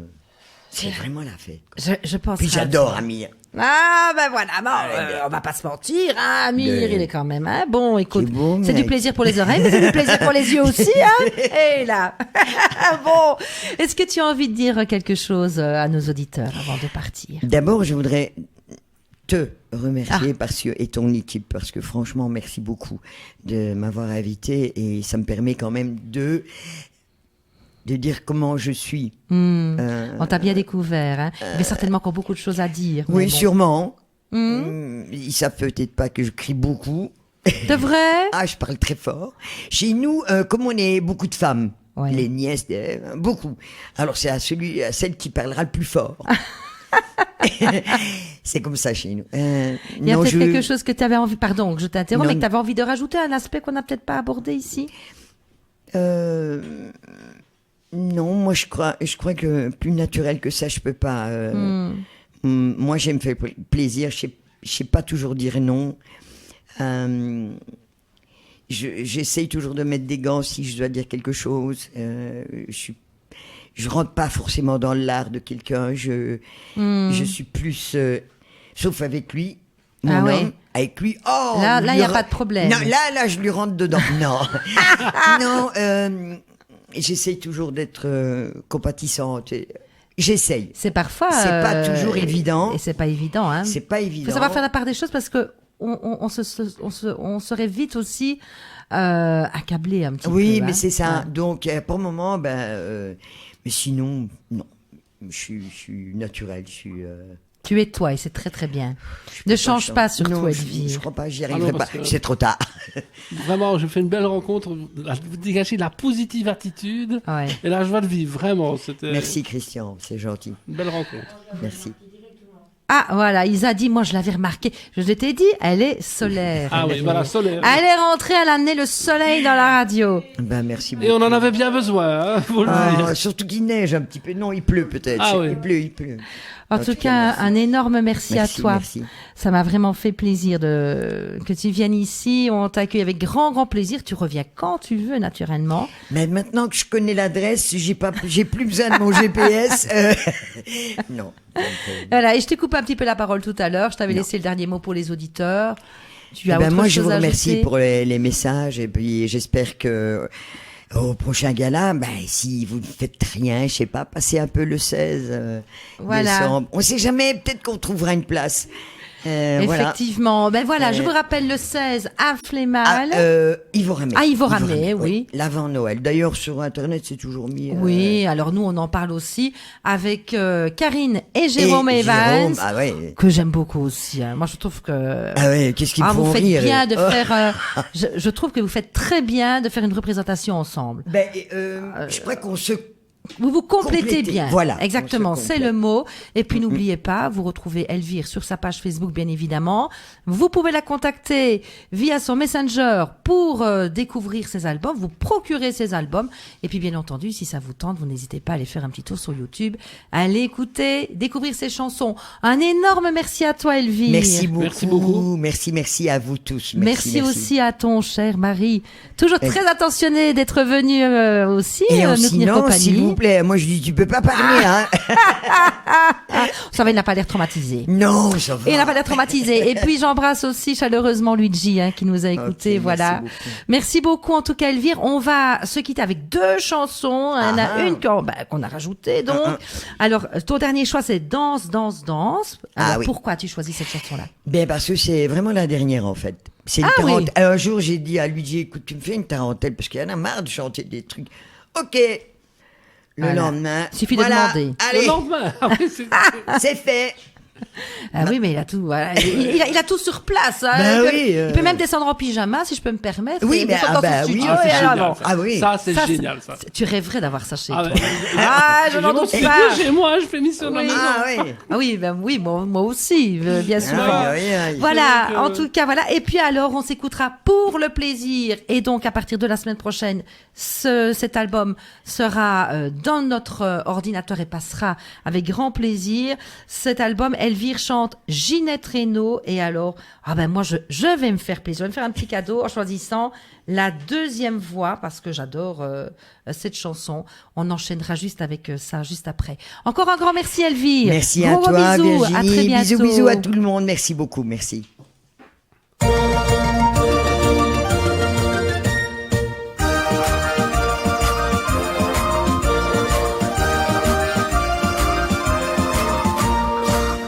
c'est vraiment la fête. quoi. Je penserai Puis à j'adore toi. Amir. Ah ben voilà, bon, on va pas se mentir, hein, Amir, Mais- il est quand même, hein. Bon, écoute, C'est beau, c'est du mec. plaisir pour les oreilles, mais c'est du plaisir pour les yeux aussi, hein. Et là, bon, est-ce que tu as envie de dire quelque chose à nos auditeurs avant de partir? D'abord, je voudrais te remercier parce que, et ton équipe, parce que franchement, merci beaucoup de m'avoir invité et ça me permet quand même de de dire comment je suis. On t'a bien découvert. Hein. Il y avait certainement encore beaucoup de choses à dire. Oui, mais bon. sûrement. Ils savent peut-être pas que je crie beaucoup. C'est vrai? Ah, je parle très fort. Chez nous, comme on est beaucoup de femmes, Ouais. les nièces, beaucoup. Alors c'est à celle qui parlera le plus fort. C'est comme ça chez nous. Il y a non, peut-être quelque chose que tu avais envie, pardon, que je t'interromps, Non, mais que tu avais envie de rajouter un aspect qu'on n'a peut-être pas abordé ici. Non, moi je crois que plus naturel que ça, je peux pas. Moi, j'aime faire plaisir. Je sais pas toujours dire non. J'essaye toujours de mettre des gants si je dois dire quelque chose. Je rentre pas forcément dans l'art de quelqu'un. Je suis plus, sauf avec lui, mon Ah homme. ouais. Avec lui, oh, Là, lui il y a pas de problème. Non, là, je lui rentre dedans. Non, non. J'essaye toujours d'être compatissante. J'essaye. C'est parfois. C'est pas toujours évident. Et c'est pas évident. Hein. C'est pas Il évident. faut savoir faire la part des choses parce que on serait vite aussi accablé un petit peu. Oui, mais hein. c'est ça. Ouais. Donc, pour le moment, mais sinon, non. Je suis naturel. Tu es toi et c'est très très bien. je Ne peux change pas changer. surtout, Non, Elvire. je crois pas, j'y Ah non, arriverai pas. parce que- C'est trop tard. Vraiment, je fais une belle rencontre. Vous dégagez de la positive attitude Ouais. et la joie de vivre. Vraiment, c'était Merci, Christian. C'est gentil. une belle rencontre. Merci. Ah voilà, Isa dit, moi je l'avais remarqué. Je t'ai dit, elle est solaire. Ah oui, voilà, solaire. Elle est rentrée, elle a amené le soleil dans la radio. Ben, merci beaucoup. Et on en avait bien besoin, hein, faut le dire. Ah, surtout qu'il neige un petit peu. Non, il pleut peut-être. Ah oui. Il pleut. En tout cas, merci. un énorme merci à toi. Merci. Ça m'a vraiment fait plaisir que tu viennes ici. On t'accueille avec grand plaisir. Tu reviens quand tu veux, naturellement. Mais maintenant que je connais l'adresse, j'ai plus besoin de mon GPS. Non. Donc, Voilà, et je t'ai coupé un petit peu la parole tout à l'heure. Je t'avais Non. laissé le dernier mot pour les auditeurs. Tu as eh ben, autre moi, chose je vous à remercie ajouter pour les messages et puis j'espère que au prochain gala, si vous ne faites rien, je sais pas, passez un peu le 16 Voilà. décembre. On sait jamais, peut-être qu'on trouvera une place. Voilà. Effectivement. Ben voilà, je vous rappelle le 16 à Flémal. Yves Ramé. Ah, Yves Ramé, oui. L'avant Noël. D'ailleurs, sur Internet, c'est toujours mis. Oui, alors nous, on en parle aussi avec Karine et Jérôme et Evans, Jérôme, ah ouais. que j'aime beaucoup aussi. Hein. Moi, je trouve que... Ah ouais, qu'est-ce qu'ils me vous font faites rire. bien de Oh. faire... je trouve que vous faites très bien de faire une représentation ensemble. Je crois qu'on se Vous vous complétez Compléter, bien. voilà, Exactement, on se c'est complète. le mot. Et puis n'oubliez pas, vous retrouvez Elvire sur sa page Facebook, bien évidemment. Vous pouvez la contacter via son Messenger pour découvrir ses albums, vous procurer ses albums. Et puis bien entendu, si ça vous tente, vous n'hésitez pas à aller faire un petit tour sur YouTube, à aller écouter, découvrir ses chansons. Un énorme merci à toi, Elvire. Merci beaucoup. Merci beaucoup. Merci à vous tous. Merci aussi à ton cher mari, toujours Et- très attentionné d'être venu aussi Et nous tenir sinon, compagnie. s'il vous plaît, moi je dis tu peux pas parler, hein. Ça va, il n'a pas l'air traumatisé. Non, ça va. Et il n'a pas l'air traumatisé. Et puis j'embrasse aussi chaleureusement Luigi qui nous a écoutés. Ok, voilà. merci beaucoup. Merci beaucoup en tout cas Elvire. On va se quitter avec 2 chansons. Il y en a Ah. une qu'on a rajoutée donc. Alors ton dernier choix c'est Danse, danse, danse. Alors Ah oui. pourquoi as-tu choisi cette chanson-là? Ben parce que c'est vraiment la dernière en fait. C'est une Ah oui. tarentelle. Un jour j'ai dit à Luigi, écoute, tu me fais une tarentelle parce qu'il y en a marre de chanter des trucs. Ok. Le Voilà. lendemain. Il suffit de voilà, demander. Le Allez, lendemain. Ah oui, c'est- c'est fait. Ah oui, mais il a tout. Voilà. Il a tout sur place. Hein. Ben il, peut, oui, il peut même descendre en pyjama si je peux me permettre. Oui, Et mais descendre ah dans bah son oui, studio Ah, c'est et génial, avant. ça. Ah oui. Ça, c'est Ça, génial, ça. Tu rêverais d'avoir ça chez Ah, toi. ouais. Ah, je J'ai n'en mon doute studio pas. chez moi, je fais mission dans la Oui. maison. Ah oui. Ah oui, ben oui, moi aussi, bien souvent. Aïe, aïe, aïe. Voilà, C'est vrai que- en tout cas, voilà. Et puis alors, on s'écoutera pour le plaisir. Et donc, à partir de la semaine prochaine, cet album sera dans notre ordinateur et passera avec grand plaisir. Cet album, Elvire chante Ginette Renault. Et alors, ah ben moi, je vais me faire plaisir. Je vais me faire un petit cadeau en choisissant la 2e voix parce que j'adore cette chanson. On enchaînera juste avec ça, juste après. Encore un grand merci, Elvire. Merci à Gros toi, bisous. À très Virginie. bientôt. Bisous à tout le monde. Merci beaucoup. Merci.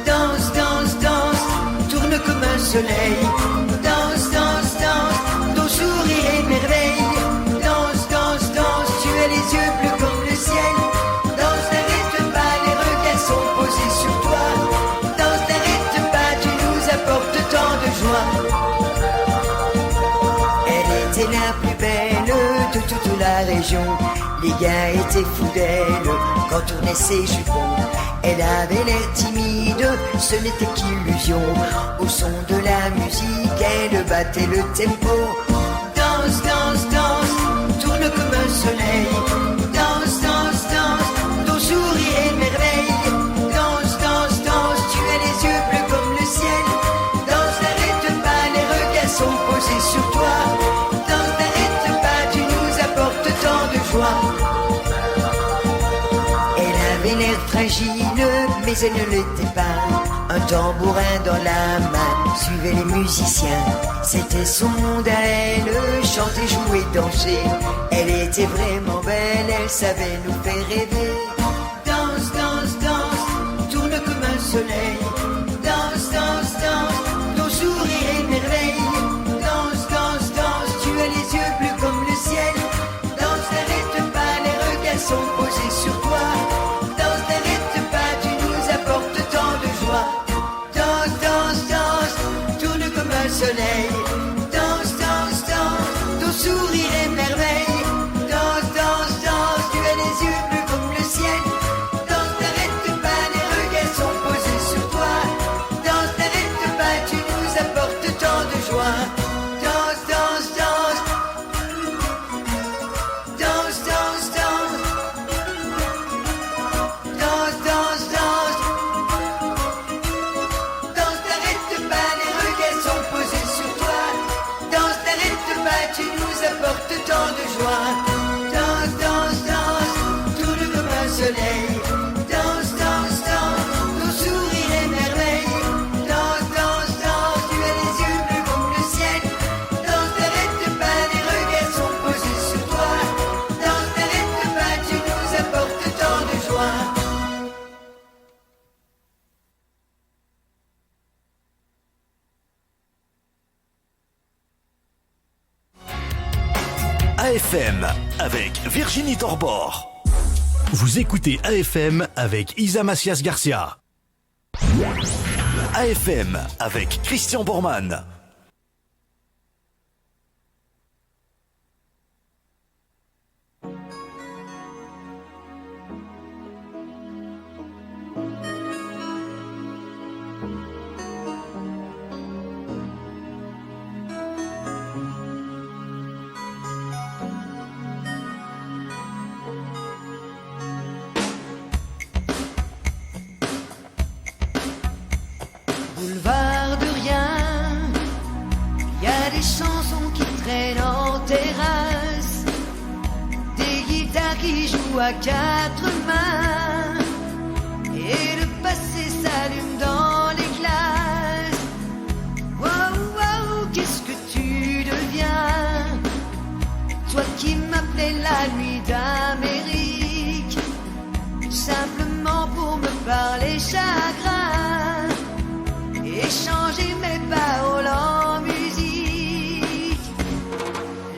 Danse, danse, danse, tourne comme un soleil. Danse, danse, danse, ton sourire est merveille. Danse, danse, danse, tu as les yeux bleus comme le ciel. illusion. Les gars étaient fous d'elle quand tournait ses jupons. Elle avait l'air timide, ce n'était qu'illusion. Au son de la musique, elle battait le tempo. Danse, danse, danse, tourne comme un soleil. Danse, danse, danse, ton sourire est merveille. Danse, danse, danse, tu as les yeux bleus comme le ciel. Danse, n'arrête pas, les regards sont posés sur toi. Danse, n'arrête pas, tu nous apportes tant de joie. Elle avait l'air fragile, mais elle ne l'était pas. Un tambourin dans la main suivait les musiciens. C'était son monde à elle, chanter, jouer, danser. Elle était vraiment belle, elle savait nous faire rêver. Danse, danse, danse, tourne comme un soleil. Danse, danse, danse, ton sourire est merveille. Danse, danse, danse, tu as les yeux bleus comme le ciel. Danse, n'arrête pas, les regards sont posés sur toi. Danse, n'arrête pas, tu nous apportes tant de joie. Danse, danse, danse, tourne comme un soleil. Danse, danse, danse, ton sourire est merveille. Danse, danse, danse, tu as les yeux bleus comme le ciel. Danse, n'arrête pas, les regards sont posés sur toi. Danse, n'arrête pas, tu nous apportes tant de joie. Danse, danse, danse. Danse, danse, danse. Danse, danse, danse. Danse, n'arrête pas, les regards sont posés sur toi. Danse, n'arrête pas, tu nous apportes tant de joie. Danse, danse, danse, tourne comme un soleil. Danse, danse, danse, ton sourire est merveille. Danse, danse, danse, tu as les yeux bleus comme le ciel. Danse, n'arrête pas, les regards sont posés sur toi. Danse, n'arrête pas, tu nous apportes tant de joie. AFM avec Virginie Torbord. Vous écoutez AFM avec Isa Macias Garcia. AFM avec Christian Bormann. Boulevard de rien, y a des chansons qui traînent en terrasse, des guitares qui jouent à quatre mains, et le passé s'allume dans les classes. Wow, wow, qu'est-ce que tu deviens, toi qui m'appelais la nuit d'Amérique, simplement pour me parler chagrin. Échanger mes paroles en musique.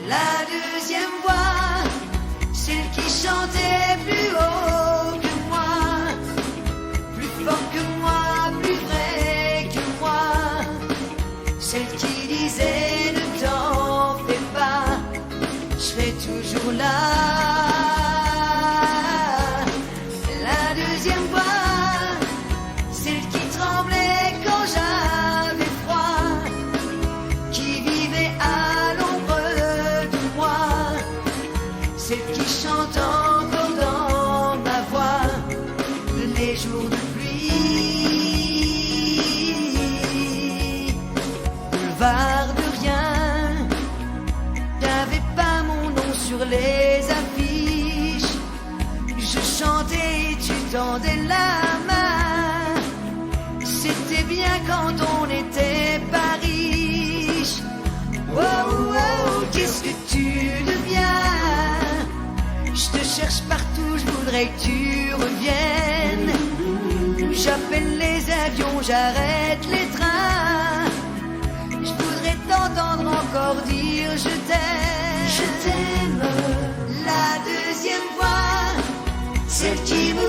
La deuxième voix, celle qui chantait plus haut que moi, plus fort que moi, plus vrai que moi, celle qui disait ne t'en fais pas, je serai toujours là. La deuxième voix, celle qui tremblait quand j'avais froid, qui vivait à l'ombre de moi, celle qui chante encore dans ma voix les jours de pluie. Boulevard de rien, t'avais pas mon nom sur les affiches, je chantais et tu tendais la main. C'était bien quand on n'était pas riche. Wow, wow, qu'est-ce que tu deviens, je te cherche partout, je voudrais que tu reviennes. J'appelle les avions, j'arrête les trains, je voudrais t'entendre encore dire je t'aime. Je t'aime. La deuxième voix, celle qui me